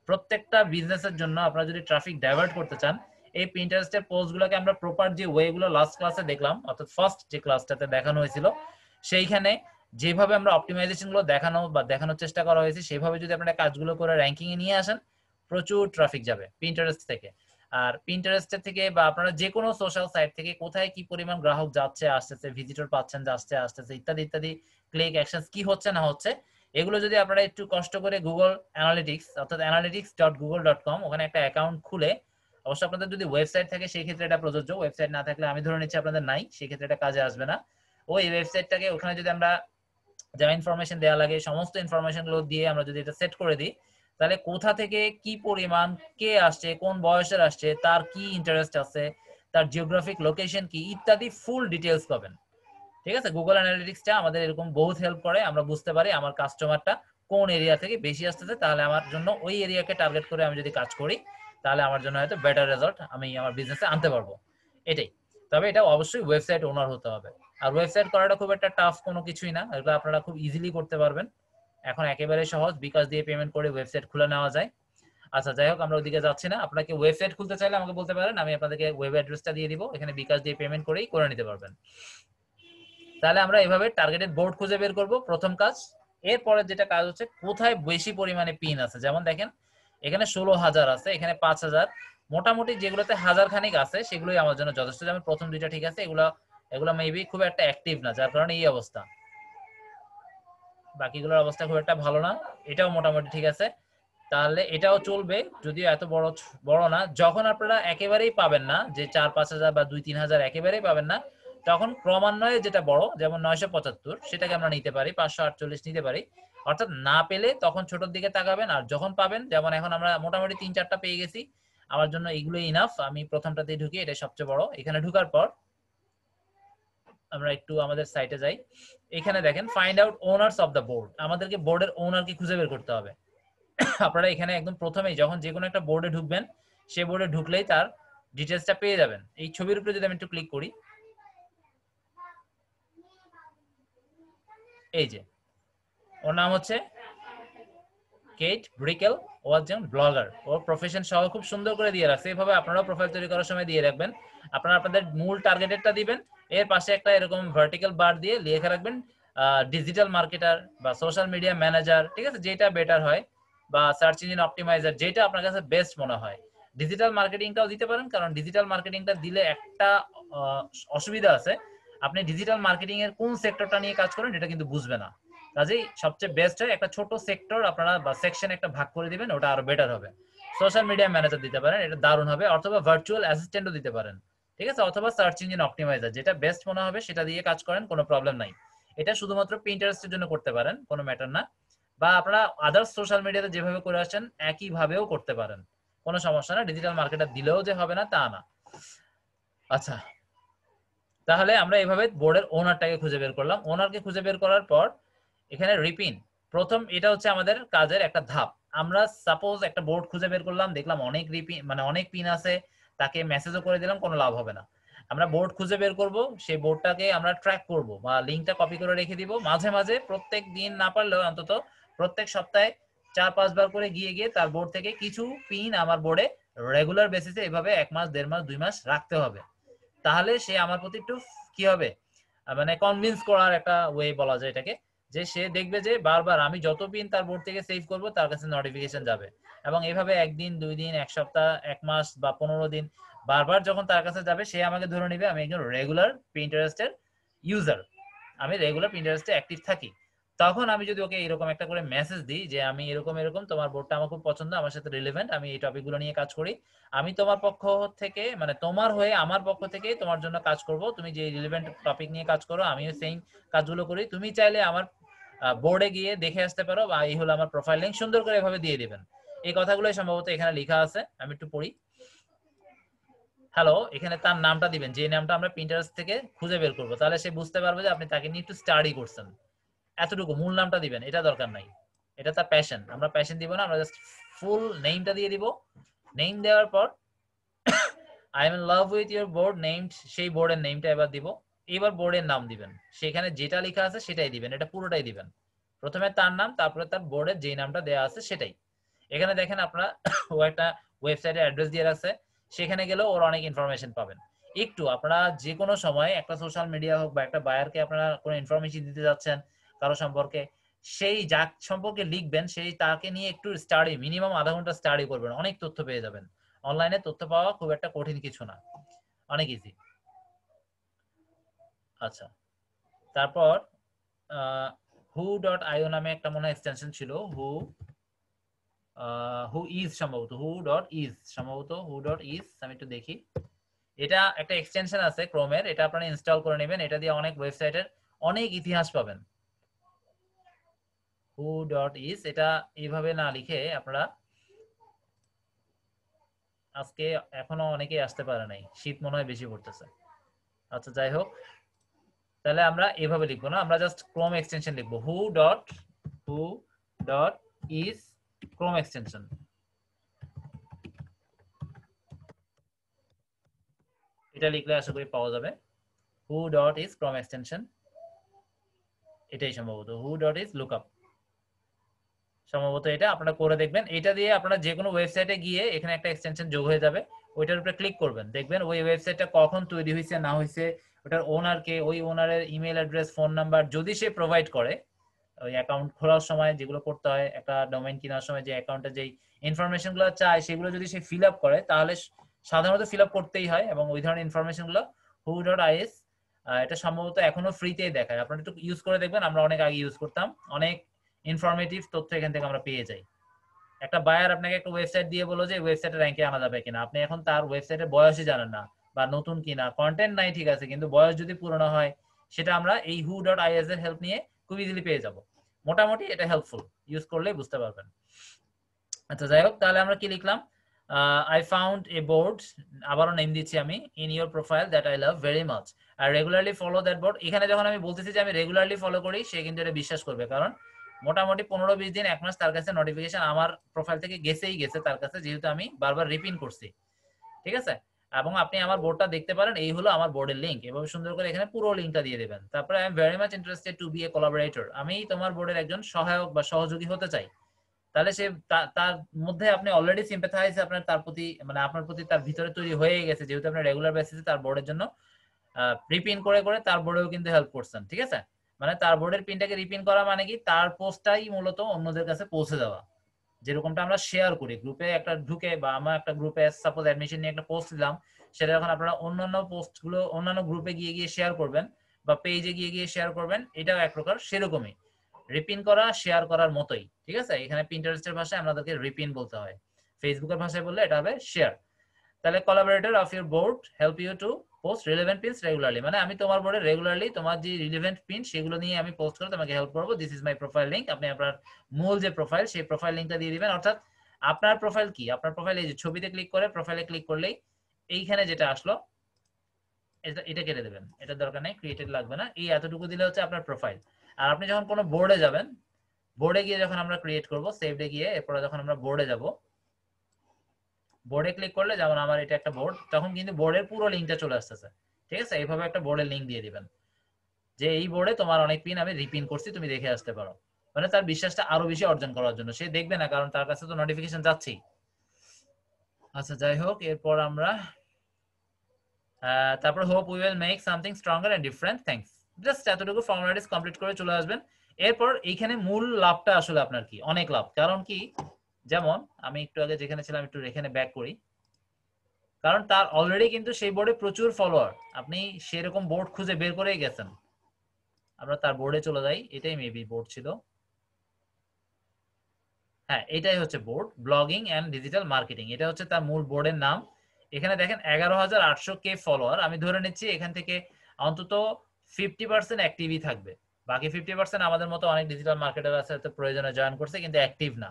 [SPEAKER 1] প্রত্যেকটা বিজনেসের জন্য আপনারা যদি ট্রাফিক ডাইভার্ট করতে চান, এই পিন্টারেস্টের পোস্টগুলোকে আমরা প্রপার যে ওয়েগুলো লাস্ট ক্লাসে দেখলাম, অর্থাৎ ফার্স্ট যে ক্লাসটাতে দেখানো হয়েছিল, সেইখানে যেভাবে আমরা অপটিমাইজেশন গুলো দেখানোর চেষ্টা করা হয়েছে, সেভাবে যদি আপনারা কাজগুলো করে র্যাঙ্কিং এ নিয়ে আসেন, প্রচুর ট্রাফিক যাবে পিন্টারেস্ট থেকে। আর পিন্টারেস্টের থেকে বা আপনারা যে কোনো সোশ্যাল সাইট থেকে কোথায় কি পরিমাণ গ্রাহক যাচ্ছে আসতেছে, ভিজিটর পাচ্ছেন যাচ্ছে আসতেছে, ইত্যাদি ইত্যাদি, ক্লিক অ্যাকশনস কি হচ্ছে না হচ্ছে, এগুলো যদি আপনারা একটু কষ্ট করে গুগল অ্যানালিটিক্স, অর্থাৎ analytics.google.com, ওখানে একটা অ্যাকাউন্ট খুলে, অবশ্য আপনাদের যদি ওয়েবসাইট থাকে সেই ক্ষেত্রে এটা প্রযোজ্য, ওয়েবসাইট না থাকলে আমি ধরে নিচ্ছি আপনাদের নাই, সেই ক্ষেত্রে এটা কাজে আসবে না। ওই ওয়েবসাইটটাকে ওখানে যদি আমরা যা ইনফরমেশন দেওয়া লাগে সমস্ত ইনফরমেশন গুলো দিয়ে আমরা যদি এটা সেট করে দিই, তাহলে কোথা থেকে কি পরিমাণ কে আসছে, কোন বয়সের আসছে, তার কি ইন্টারেস্ট আছে, তার জিওগ্রাফিক লোকেশন কি, ইত্যাদি ফুল ডিটেলস পাবেন। ঠিক আছে? গুগল অ্যানালিটিক্সটা আমাদের এরকম বহুত হেল্প করে, আমরা বুঝতে পারি আমার কাস্টমারটা কোন এরিয়া থেকে বেশি আসতেছে, তাহলে আমার জন্য ওই এরিয়াকে টার্গেট করে আমি যদি কাজ করি, তাহলে আমার জন্য হয়তো বেটার রেজাল্ট আমি আমার বিজনেসে আনতে পারবো। এটাই। তবে এটা অবশ্যই ওয়েবসাইট ওনার হতে হবে। আর ওয়েবসাইট করাটা খুব একটা টাফ কোনো কিছুই না, এগুলো আপনারা খুব ইজিলি করতে পারবেন। এখন একেবারে সহজ, বিকাশ দিয়ে পেমেন্ট করে ওয়েবসাইট খুলে নেওয়া যায়। আচ্ছা, যাই হোক, আমরা ওদিকে যাচ্ছি না। আপনাকে ওয়েবসাইট খুলতে চাইলে আমাকে বলতে পারেন, আমি আপনাদেরকে ওয়েব অ্যাড্রেসটা দিয়ে দিব, এখানে বিকাশ দিয়ে পেমেন্ট করেই করে নিতে পারবেন। তাহলে আমরা এভাবে টার্গেটেড বোর্ড খুঁজে বের করব, প্রথম কাজ। এরপরে যেটা কাজ হচ্ছে, কোথায় বেশি পরিমাণে পিন আছে। যেমন দেখেন এখানে 16,000 আছে, এখানে 5,000, মোটামুটি যেগুলোতে হাজার খানিক আছে সেগুলোই আমার জন্য যথেষ্ট। যেমন প্রথম দুইটা ঠিক আছে, এগুলো এগুলো মেবি খুব একটা অ্যাক্টিভ না, যার কারণে এই অবস্থা। বাকিগুলোর অবস্থা খুব একটা ভালো না, এটাও মোটামুটি ঠিক আছে। তাহলে এটাও চলবে, যদিও এত বড় বড় না। যখন আপনারা একেবারেই পাবেন না, যে 4-5 হাজার বা 2-3 হাজার একেবারেই পাবেন না, তখন ক্রমান্বয়ে যেটা বড়, যেমন 975, সেটাকে আমরা নিতে পারি, 548 নিতে পারি। অর্থাৎ না পেলে তখন ছোটর দিকে তাকাবেন, আর যখন পাবেন, যেমন এখন আমরা মোটামুটি 3-4টা পেয়ে গেছি, আমার জন্য এগুলো ইনাফ। আমি প্রথমটাতেই ঢুকি, এটা সবচেয়ে বড়। এখানে ঢুকার পর আমরা একটু আমাদের সাইটে যাই। এখানে দেখেন find out owners of the board, আমাদেরকে বোর্ডের ওনারকে খুঁজে বের করতে হবে। আপনারা এখানে একদম প্রথমেই যখন যে কোনো একটা বোর্ডে ঢুকবেন, সে বোর্ডে ঢুকলেই তার ডিটেলসটা পেয়ে যাবেন। এই ছবির উপরে যদি আমি একটু ক্লিক করি, এই যে ওর নাম হচ্ছে কেট ব্রিকেল, ও একজন ব্লগার, ওর প্রফেশন সহ খুব সুন্দর করে দিয়ে রাখছে। এইভাবে আপনারাও প্রোফাইল তৈরি করার সময় দিয়ে রাখবেন। আপনারা আপনাদের মূল টার্গেটেডটা দিবেন, এর পাশে একটা এরকম ভার্টিক্যাল বার দিয়ে লিখে রাখবেন ডিজিটাল মার্কেটার বা সোশ্যাল মিডিয়া ম্যানেজার, ঠিক আছে, যেটা বেটার হয়, বা সার্চ ইঞ্জিন অপটিমাইজার, যেটা আপনার কাছে বেস্ট মনে হয়। ডিজিটাল মার্কেটিংটাও দিতে পারেন, কারণ ডিজিটাল মার্কেটিংটা দিলে একটা অসুবিধা আছে, আপনি ডিজিটাল মার্কেটিং এর কোন সেক্টরটা নিয়ে কাজ করেন এটা কিন্তু বুঝবে না। কাজেই সবচেয়ে বেস্ট হয় একটা ছোট সেক্টর আপনারা বা সেকশন একটা ভাগ করে দিবেন, ওটা আরো বেটার হবে। সোশ্যাল মিডিয়া ম্যানেজার দিতে পারেন, এটা দারুণ হবে, অথবা ভার্চুয়াল অ্যাসিস্ট্যান্টও দিতে পারেন, ঠিক আছে, অথবা সার্চ ইঞ্জিন অপটিমাইজার, যেটা বেস্ট মনে হবে সেটা দিয়ে কাজ করেন, কোনো প্রবলেম নাই। এটা শুধুমাত্র পিন্টারেস্টের জন্য করতে পারেন, কোনো ম্যাটার না। বা আপনারা আদার্স সোশ্যাল মিডিয়াতে যেভাবে করে আসছেন একই ভাবেও করতে পারেন, কোনো সমস্যা না। ডিজিটাল মার্কেটার দিলেও যে হবে না তা না। আচ্ছা, তাহলে আমরা এইভাবে বোর্ডের ওনারটাকে খুঁজে বের করলাম। ওনারকে খুঁজে বের করার পর এখানে রিপিন প্রথম, এটা হচ্ছে আমাদের কাজের একটা ধাপ। আমরা সাপোজ একটা বোর্ড খুঁজে বের করলাম, দেখলাম অনেক রিপিন মানে অনেক পিন আছে, তাকে মেসেজও করে দিলাম, কোনো লাভ হবে না। আমরা বোর্ড খুঁজে বের করব, সেই বোর্ডটাকে আমরা ট্র্যাক করব বা লিঙ্কটা কপি করে রেখে দিব। মাঝে মাঝে প্রত্যেক দিন না পারলেও অন্তত প্রত্যেক সপ্তাহে 4-5 বার করে গিয়ে গিয়ে তার বোর্ড থেকে কিছু পিন আমার বোর্ডে রেগুলার বেসিসে এভাবে 1 মাস 1.5 মাস 2 মাস রাখতে হবে। তাহলে সে আমার প্রতি একটু কি হবে, মানে কনভিন্স করার একটা ওয়ে বলা যায় এটাকে, যে সে দেখবে যে বারবার আমি যত পিন তার বোর্ড থেকে সেভ করব তার কাছে নোটিফিকেশন যাবে। এবং এইভাবে 1 দিন 2 দিন 1 সপ্তাহ 1 মাস বা 15 দিন বারবার যখন তার কাছে যাবে, সে আমাকে ধরে নিবে আমি একজন রেগুলার পিন্টারেস্টের ইউজার, আমি রেগুলার পিন্টারেস্টে অ্যাক্টিভ থাকি। তখন আমি যদি ওকে এরকম একটা করে মেসেজ দিই যে আমি এরকম এরকম, তোমার বোর্ডটা আমার খুব পছন্দ, আমার সাথে রিলেভেন্ট, আমি এই টপিকগুলো নিয়ে কাজ করি, আমি তোমার পক্ষ থেকে মানে তোমার হয়ে আমার পক্ষ থেকে তোমার জন্য কাজ করব, তুমি যে রিলেভেন্ট টপিক নিয়ে কাজ করো আমিও সেম কাজগুলো করি, তুমি চাইলে আমার বোর্ডে গিয়ে দেখে আসতে পারো, বা এই হলো আমার প্রোফাইল লিংক, সুন্দর করে এভাবে দিয়ে দিবেন। এই কথাগুলো সম্ভবত এখানে লেখা আছে, আমি একটু পড়ি। হ্যালো, এখানে তার নামটা দিবেন, যে নামটা আমরা পিন্টারেস্ট থেকে খুঁজে বের করবো, তাহলে সে বুঝতে পারবে যে আপনি তাকে নিয়ে একটু স্টাডি করছেন। এতটুকু, মূল নামটা দিবেন, এটা দরকার নাই, এটা তার প্যাশন, আমরা প্যাশন দিব না, আমরা জাস্ট ফুল নেমটা দিয়ে দিব। নেম দেওয়ার পর I am in love with your board named, সেই বোর্ডের নেমটা এবার দিব। এবার বোর্ডের নাম দিবেন, সেখানে যেটা লেখা আছে সেটাই দিবেন, এটা পুরোটাই দিবেন। প্রথমে তার নাম, তারপরে তার বোর্ডের যে নামটা দেওয়া আছে সেটাই। এখানে দেখেন আপনারা ও একটা ওয়েবসাইটের অ্যাড্রেস দিয়ে রাখছে, সেখানে গেলেও ওর অনেক ইনফরমেশন পাবেন। একটু আপনারা যে কোনো সময় একটা সোশ্যাল মিডিয়া হোক বা একটা বায়ারকে আপনারা কোনো ইনফরমেশন দিতে যাচ্ছেন কারো সম্পর্কে, সেই যার সম্পর্কে লিখবেন সেই তাকে নিয়ে একটু স্টাডি, মিনিমাম আধা ঘন্টা স্টাডি করবেন, অনেক তথ্য পেয়ে যাবেন। অনলাইনে তথ্য পাওয়া খুব একটা কঠিন কিছু না, অনেক ইজি। আচ্ছা, তারপর হু ডট আইও নামে একটা মনে এক্সটেনশন ছিল, হু হু ইজ সম্ভবত, হু ডট ইজ সম্ভবত, হু ডট ইজ, আমি একটু দেখি। এটা একটা এক্সটেনশন আছে ক্রোমের, এটা আপনারা ইনস্টল করে নেবেন, এটা দিয়ে অনেক ওয়েবসাইটের অনেক ইতিহাস পাবেন। হু ডট ইজ, এটা এইভাবে না লিখে আপনারা, আজকে এখনো অনেকেই আসতে পারে নাই, শীত মনে হয় বেশি পড়তেছে। আচ্ছা যাই হোক, তাহলে আমরা এভাবে লিখবো না, আমরা জাস্ট ক্রোম এক্সটেনশন লিখবো, হু ডট ইজ ক্রোম এক্সটেনশন। এটা লিখলে আশা করি পাওয়া যাবে, হু ডট ইজ ক্রোম এক্সটেনশন, এটাই সম্ভবত হু ডট ইজ লুকআপ, সম্ভবত এটা আপনারা করে দেখবেন। এটা দিয়ে আপনারা যে কোনো ওয়েবসাইটে গিয়ে এখানে একটা এক্সটেনশন যোগ হয়ে যাবে, ওইটার উপরে ক্লিক করবেন, দেখবেন ওই ওয়েবসাইটটা কখন তৈরি হয়েছে না হয়েছে, ওটার ওনারকে, ওই ওনারের ইমেল অ্যাড্রেস, ফোন নাম্বার যদি সে প্রোভাইড করে, ওই অ্যাকাউন্ট খোলার সময় যেগুলো করতে হয়, একটা ডোমেইন কেনার সময় যে অ্যাকাউন্টে যেই ইনফরমেশন গুলো চায় সেগুলো যদি সে ফিল আপ করে, তাহলে সাধারণত ফিল আপ করতেই হয়, এবং ওই ধরনের ইনফরমেশন গুলো হু ডট আইএস, এটা সম্ভবত এখনো ফ্রিতেই দেখায়, আপনারা একটু ইউজ করে দেখবেন, আমরা অনেক আগে ইউজ করতাম, অনেক ইনফরমেটিভ তথ্য এখান থেকে আমরা পেয়ে যাই। একটা বায়ার আপনাকে একটা ওয়েবসাইট দিয়ে বলো যে ওয়েবসাইটে র্যাঙ্কে আনা যাবে কিনা, আপনি এখন তার ওয়েবসাইটের বয়সই জানেন না, বা নতুন কিনা, কন্টেন্ট নাই ঠিক আছে, কিন্তু বয়স যদি পুরনো হয়, সেটা আমরা এই হু ডট আইএস এর হেল্প নিয়ে খুব ইজিলি পেয়ে যাব। মোটামুটি এটা হেল্পফুল, ইউজ করলে বুঝতে পারবেন। আচ্ছা যাই হোক, তাহলে আমরা কি লিখলাম, আই ফাউন্ড এ বোর্ড, আবারও নেম দিচ্ছি আমি, in your profile that I love very much, আর রেগুলারলি ফলো দ্যাট বোর্ড। এখানে যখন আমি বলতেছি যে আমি রেগুলারলি ফলো করি, সে কিন্তু এটা বিশ্বাস করবে, কারণ মোটামুটি 15-20 দিন 1 মাস তার কাছে নোটিফিকেশন আমার প্রোফাইল থেকে গেছেই গেছে তার কাছে, যেহেতু আমি বারবার রিপিন করছি, ঠিক আছে। এবং আপনি আমার বোর্ডটা দেখতে পারেন, এই হলো আমার বোর্ডের লিংক, এভাবে সুন্দর করে এখানে পুরো লিংকটা দিয়ে দেবেন। তারপরে I am very much interested to be a collaborator, আমি তোমার বোর্ডের একজন সহায়ক বা সহযোগী হতে চাই। তাহলে সে তার মধ্যে আপনি অলরেডি সিম্পাথাইজ, আপনার তার প্রতি মানে আপনার প্রতি তার ভিতরে তৈরি হয়ে গেছে, যেহেতু আপনি রেগুলার বেসিসে তার বোর্ডের জন্য রিপিন করে করে তার বোর্ডেও কিন্তু হেল্প করছেন, ঠিক আছে। মানে তার বোর্ডের পিনটাকে রিপিন করা মানে কি, তার পোস্টটাই মূলত অন্যদের কাছে পৌঁছে দেওয়া, যেরকমটা আমরা শেয়ার করি গ্রুপে একটা ঢুকে, বা আমরা একটা গ্রুপে সাপোজ অ্যাডমিশন নিয়ে একটা পোস্ট দিলাম, সেটা যখন আপনারা অন্যান্য পোস্টগুলো অন্যান্য গ্রুপে গিয়ে গিয়ে শেয়ার করবেন বা পেজে গিয়ে গিয়ে শেয়ার করবেন, এটাও এক প্রকার সেরকমই। রিপিন করা শেয়ার করার মতোই, ঠিক আছে? এখানে পিন্টারেস্টের ভাষায় আমাদেরকে রিপিন বলতে হয়, ফেসবুকের ভাষায় বললে এটা হবে শেয়ার। তাহলে collaborator of your board help you to post relevant pins regularly, মানে আমি তোমার বোর্ডে রেগুলারলি তোমার যে রিলেভেন্ট পিন সেগুলো নিয়ে আমি পোস্ট করে তোমাকে হেল্প করবো। This is my profile link, আপনি আপনার মূল যে প্রোফাইল সেই প্রোফাইল লিংকটা দিয়ে দিবেন। অর্থাৎ আপনার প্রোফাইল কি, আপনার প্রোফাইল এই যে ছবিতে ক্লিক করে প্রোফাইলে ক্লিক করলেই এইখানে যেটা আসলো এটা কেটে দেবেন, এটার দরকার নেই, ক্রিয়েটেড লাগবে না, এই এতটুকু দিলে হচ্ছে আপনার প্রোফাইল। আর আপনি যখন কোনো বোর্ডে যাবেন, বোর্ডে গিয়ে যখন আমরা ক্রিয়েট করব, সেভডে গিয়ে এরপরে যখন আমরা বোর্ডে যাব, বোর্ডে ক্লিক করলে যেমন আমার এটা একটা বোর্ড, তখন কিন্তু বোর্ডের পুরো লিংকটা চলে আসতেছে, ঠিক আছে? এইভাবে একটা বোর্ডের লিংক দিয়ে দিবেন যে এই বোর্ডে তোমার অনেক পিন আমি রিপিন করছি, তুমি দেখে আসতে পারো। মানে তার বিশ্বাসটা আরো বেশি অর্জন করার জন্য, সে দেখবে না কারণ তার কাছে তো নোটিফিকেশন যাচ্ছেই। আচ্ছা যাই হোক, এরপর আমরা তারপর hope we will make something stronger and different, thanks, just এতটুকু ফর্মালিটিস কমপ্লিট করে চলে আসবেন। এরপর এইখানে মূল লাভটা আসলে আপনার কি, অনেক লাভ। কারণ কি, যেমন আমি একটু আগে যেখানে ছিলাম একটু এখানে ব্যাক করি, কারণ তার অলরেডি কিন্তু সেই বোর্ডে প্রচুর ফলোয়ার, আপনি সেরকম বোর্ড খুঁজে বের করেই গেছেন। আমরা তার বোর্ডে চলে যাই, এটাই মেবি বোর্ড ছিল, হ্যাঁ এটাই হচ্ছে board, blogging and digital marketing, এটা হচ্ছে তার মূল বোর্ডের নাম। এখানে দেখেন 11,800 কে ফলোয়ার, আমি ধরে নিচ্ছি এখান থেকে অন্তত 50% অ্যাক্টিভই থাকবে, বাকি 50% আমাদের মতো অনেক ডিজিটাল মার্কেটার আছে, তো প্রয়োজনে জয়েন করছে কিন্তু অ্যাক্টিভ না।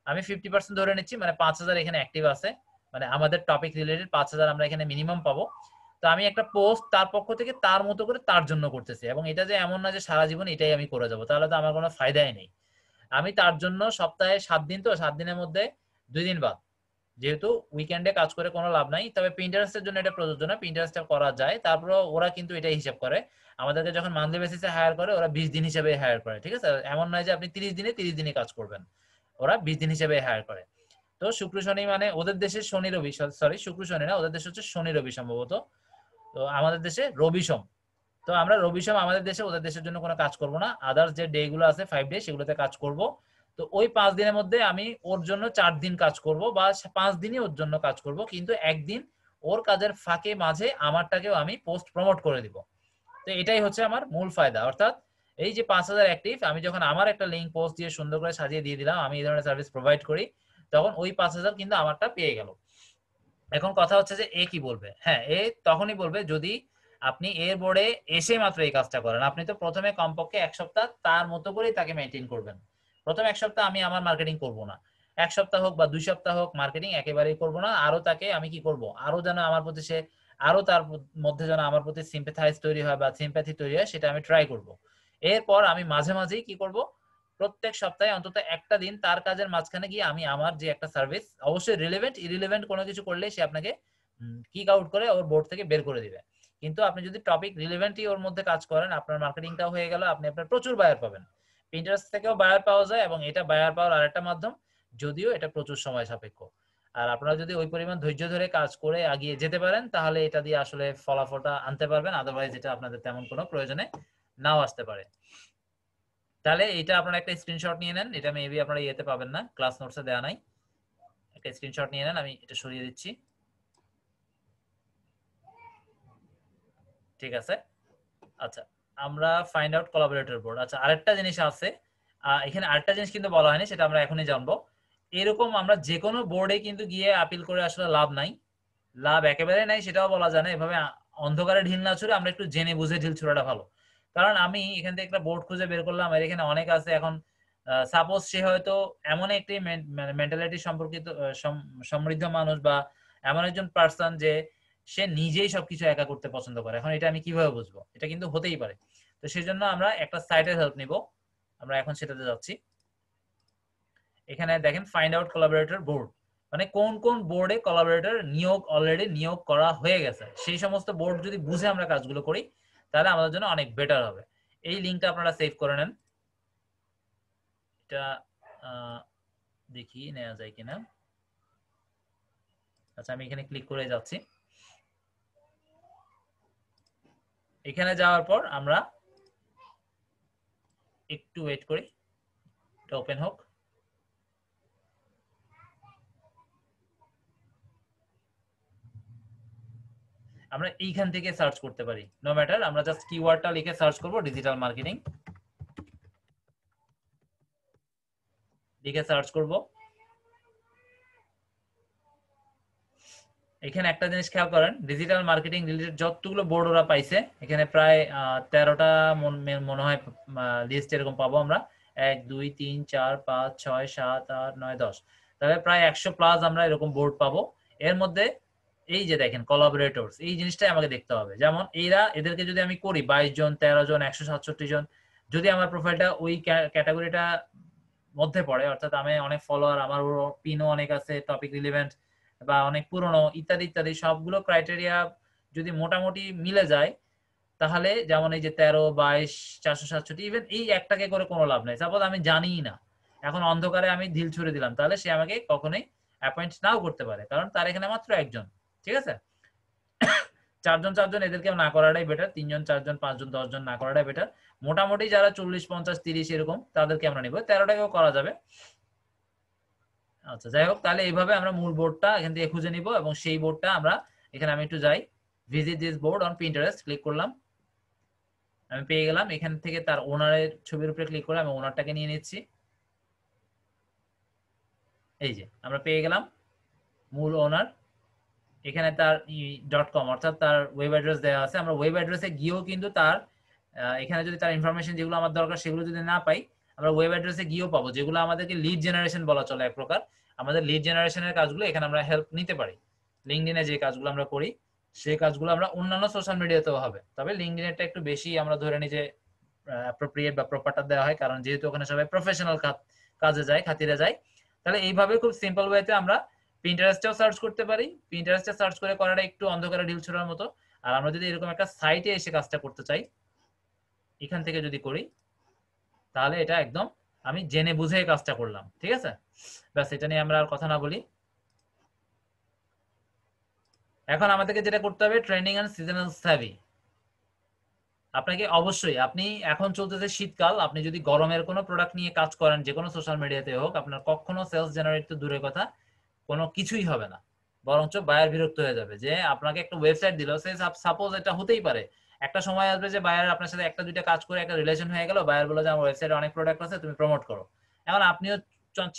[SPEAKER 1] আমি 50% ধরে নিচ্ছি, মানে 5,000 এখানে অ্যাক্টিভ আছে, মানে আমাদের টপিক রিলেটেড 5,000 আমরা এখানে মিনিমাম পাবো। তো আমি একটা পোস্ট তার পক্ষ থেকে তার মতো করে তার জন্য করতেছি, এবং এটা যে এমন না যে সারা জীবন এটাই আমি করে যাবো, তাহলে তো আমার কোনো ফায়দাই নেই। আমি তার জন্য সপ্তাহে 7 দিন, তো 7 দিনের মধ্যে 2 দিন বাদ, যেহেতু উইকেন্ডে কাজ করে কোনো লাভ নাই। তবে পিন্টারেস্টের জন্য এটা প্রযোজ্য না, পিন্টারেস্টে করা যায়, তারপর ওরা কিন্তু এটাই হিসাব করে, আমাদেরকে যখন মান্থলি বেসিসে হায়ার করে ওরা 20 দিন হিসেবে হায়ার করে, ঠিক আছে? এমন নয় যে আপনি 30 দিনে 30 দিনে কাজ করবেন, ওরা 20 দিন হিসেবে হায়ার করে। তো শুক্র শনি, মানে ওদের দেশে শনি রবি, সরি শুক্র শনি না, ওদের দেশে হচ্ছে শনি রবি সম্ভবত, তো আমাদের দেশে রবি সোম। তো আমরা রবি সোম আমাদের দেশে, ওদের দেশের জন্য কোনো কাজ করব না, আদার্স যে ডে গুলো আছে 5 ডে সেগুলোতে কাজ করব। তো ওই 5 দিনের মধ্যে আমি ওর জন্য 4 দিন কাজ করব, বা 5 দিনই ওর জন্য কাজ করব, কিন্তু একদিন ওর কাজের ফাঁকে মাঝে আমারটাকেও আমি পোস্ট প্রমোট করে দিব। তো এটাই হচ্ছে আমার মূল ফায়দা। অর্থাৎ এই যে 5,000 অ্যাক্টিভ, আমি যখন আমার একটা লিঙ্ক পোস্ট দিয়ে সুন্দর করে সাজিয়ে দিয়ে দিলাম, আমি এই ধরনের সার্ভিস প্রোভাইড করি, তখন ওই 5,000 কিন্তু আমারটা পেয়ে গেল। এখন কথা হচ্ছে যে এ কি বলবে, হ্যাঁ এ তখনই বলবে যদি আপনি এর বোর্ডে এসে মাত্র এই কাজটা করেন। আপনি তো প্রথমে কমপক্ষে 1 সপ্তাহ তার মতো করেই তাকে মেনটেন করবেন। প্রথম 1 সপ্তাহ আমি আমার মার্কেটিং করব না, 1 সপ্তাহ হোক বা 2 সপ্তাহ হোক, মার্কেটিং একেবারেই করব না। আরো তাকে আমি কি করব, আরো যেন আমার প্রতি সে, আরো তার মধ্যে যেন আমার প্রতি সিম্প্যাথাইজ তৈরি হয় বা সিম্প্যাথি তৈরি হয়, সেটা আমি ট্রাই করব। এরপর আমি মাঝে মাঝেই কি করব, প্রত্যেক সপ্তাহে অন্তত একটা দিন তার কাজের মাঝখানে গিয়ে আমি আমার যে একটা সার্ভিস, অবশ্যই রিলেভেন্ট ইরিলেভেন্ট কোনো কিছু করলে সে আপনাকে কিক আউট করে ওর বোর্ড থেকে বের করে দিবে। কিন্তু আপনি যদি টপিক রিলেভেন্টই ওর মধ্যে কাজ করেন, আপনার মার্কেটিংটাও হয়ে গেল, আপনি আপনার প্রচুর বায়ার পাবেন। পিন্টারেস্ট থেকেও বায়ার পাওয়া যায়, এবং এটা বায়ার পাওয়ার আরেকটা মাধ্যম, যদিও এটা প্রচুর সময় সাপেক্ষ। আর আপনারা যদি ওই পরিমাণ ধৈর্য ধরে কাজ করে আগিয়ে যেতে পারেন, তাহলে এটা দিয়ে আসলে ফলাফলটা আনতে পারবেন, আদারওয়াইজ এটা আপনাদের তেমন কোনো প্রয়োজনে নাও আসতে পারে। তাহলে এটা আপনারা একটা স্ক্রিনশট নিয়ে নেন, এটা মেবি আপনারা ইয়েতে পাবেন না, ক্লাস নোটসে দেওয়া নাই। একটা স্ক্রিনশট নিয়ে নেন, আমি এটা সরিয়ে দিচ্ছি, ঠিক আছে? আচ্ছা, আমরা ফাইন্ড আউট কোলাবোরেটর বোর্ড। আচ্ছা আরেকটা জিনিস আছে, এখানে আরেকটা জিনিস কিন্তু বলা হয়নি, সেটা আমরা এখনই জানবো। এরকম আমরা যে কোনো বোর্ডে কিন্তু গিয়ে আপিল করে আসলে লাভ নাই, লাভ একেবারে নাই সেটাও বলা যায় না। এভাবে অন্ধকারে ঢিল না ছুড়ে আমরা একটু জেনে বুঝে ঢিল ছোড়াটা ভালো। কারণ আমি এখান থেকে একটা বোর্ড খুঁজে বের করলাম, আর এখানে অনেক আছে। এখন সাপোজ সে হয়তো এমন একটি মেন্টালিটি সম্পর্কিত সমৃদ্ধ মানুষ, বা এমন একজন পার্সন যে সে নিজেই সবকিছু একা করতে পছন্দ করে, এখন এটা আমি কিভাবে বুঝবো? এটা কিন্তু হতেই পারে। তো সেই জন্য আমরা একটা সাইটের হেল্প নিব, আমরা এখন সেটাতে যাচ্ছি। এখানে দেখেন ফাইন্ড আউট কোলাবোরেটর বোর্ড, মানে কোন কোন বোর্ডে কোলাবোরেটর নিয়োগ অলরেডি নিয়োগ করা হয়ে গেছে, সেই সমস্ত বোর্ড যদি বুঝে আমরা কাজগুলো করি, তাহলে আমাদের জন্য অনেক বেটার হবে। এই লিংকটা আপনারা সেভ করে নেন, এটা দেখি নেওয়া যায় কিনা। আচ্ছা আমি এখানে ক্লিক করে যাচ্ছি, এখানে যাওয়ার পর আমরা একটু ওয়েট করি, এটা ওপেন হোক। আমরা এইখান থেকে সার্চ করতে পারি, নো ম্যাটার, আমরা জাস্ট কিওয়ার্ডটা লিখে সার্চ করব ডিজিটাল মার্কেটিং। লিখে সার্চ করব। এখানে একটা জিনিস খেয়াল করেন, ডিজিটাল মার্কেটিং রিলেটেড যতগুলো বোর্ড ওরা পাইছে এখানে প্রায় 13টা মনে হয় লিস্ট এরকম পাবো আমরা। 1 2 3 4 5 6 7 8 9 10, তবে প্রায় 100+ আমরা এরকম বোর্ড পাবো। এর মধ্যে এই যে দেখেন কোলাবোরেটরস, এই জিনিসটাই আমাকে দেখতে হবে। যেমন এদেরকে যদি আমি করি 22 জন 13 জন 167 জন, যদি আমার প্রোফাইলটা ওই ক্যাটাগরিটা মধ্যে পড়ে, অর্থাৎ আমি অনেক ফলোয়ার, আমার পিনও অনেক আছে, টপিক রিলেভেন্ট বা অনেক পুরনো ইত্যাদি ইত্যাদি, সবগুলো ক্রাইটেরিয়া যদি মোটামুটি মিলে যায়, তাহলে যেমন এই যে 13 22 467, ইভেন এই একটাকে করে কোনো লাভ নাই। সাপোজ আমি জানিই না, এখন অন্ধকারে আমি ঢিল ছুড়ে দিলাম, তাহলে সে আমাকে কখনোই অ্যাপয়েন্ট নাও করতে পারে, কারণ তার এখানে মাত্র একজন। ঠিক আছে, 4 জন 4 জন এদেরকে না করাটাই বেটার, 3 জন 4 জন 5 জন 10 জন না করাটাই বেটার। মোটামুটি যারা 40 50 30 এরকম তাদেরকে আমরা নিব, 13টাকেও করা যাবে। আচ্ছা যাই হোক, তাহলে এইভাবে আমরা মূল বোর্ডটা এখান থেকে খুঁজে নিব, এবং সেই বোর্ডটা আমরা এখানে, আমি একটু যাই, visit this board on Pinterest click করলাম, আমি পেয়ে গেলাম। এখান থেকে তার ওনারের ছবির উপরে ক্লিক করে আমি ওনারটাকে নিয়ে নিচ্ছি। এই যে আমরা পেয়ে গেলাম মূল ওনার। এখানে তার .com অর্থাৎ তার ওয়েব অ্যাড্রেস দেওয়া আছে। আমরা ওয়েব অ্যাড্রেসে গিয়েও কিন্তু তার এখানে যদি তার ইনফরমেশন যেগুলো আমার দরকার সেগুলো যদি না পাই, আমরা ওয়েব অ্যাড্রেসে গিয়েও পাবো, যেগুলো আমাদেরকে লিড জেনারেশন বলা চলে এক প্রকার। আমাদের লিড জেনারেশনের কাজগুলো এখানে আমরা হেল্প নিতে পারি। লিঙ্কডইনে যে কাজগুলো আমরা করি সেই কাজগুলো আমরা অন্যান্য সোশ্যাল মিডিয়াতেও হবে, তবে লিঙ্কডইনেরটা একটু বেশি আমরা ধরে নিই যে অ্যাপ্রোপ্রিয়েট বা প্রপারটা দেওয়া হয়, কারণ যেহেতু ওখানে সবাই প্রফেশনাল কাজে যায়, খাতিরে যায়। তাহলে এইভাবে খুব সিম্পল ওয়েতে আমরা পিন্টারেস্টেও সার্চ করতে পারি। পিন্টারেস্টে সার্চ করে করাটা একটু অন্ধকারে ঢিল ছোড়ার মতো। আর আমরা যদি এরকম একটা সাইটে এসে কাজটা করতে চাই, এখান থেকে যদি করি, তাহলে এটা একদম আমি জেনে বুঝে কাজটা করলাম। ঠিক আছে, ব্যাস, এটা নিয়ে আমরা আর কথা না বলি। এখন আমাদেরকে যেটা করতে হবে, ট্রেন্ডিং এন্ড সিজনাল সেভি। আপনাকে অবশ্যই, আপনি এখন চলতেছে শীতকাল, আপনি যদি গরমের কোনো প্রোডাক্ট নিয়ে কাজ করেন যে কোনো সোশ্যাল মিডিয়াতে হোক, আপনার কখনো সেলস জেনারেট তো দূরের কথা, কোনো কিছুই হবে না, বরঞ্চ বায়ার বিরক্ত হয়ে যাবে। যে আপনাকে একটা ওয়েবসাইট দিল, সে সাপোজ এটা হতেই পারে একটা সময় আসবে যে বায়ার আপনার সাথে একটা দুইটা কাজ করে একটা রিলেশন হয়ে গেল, বায়ার বলে যে আমার ওয়েবসাইটে অনেক প্রোডাক্ট আছে, তুমি প্রমোট করো। এখন আপনিও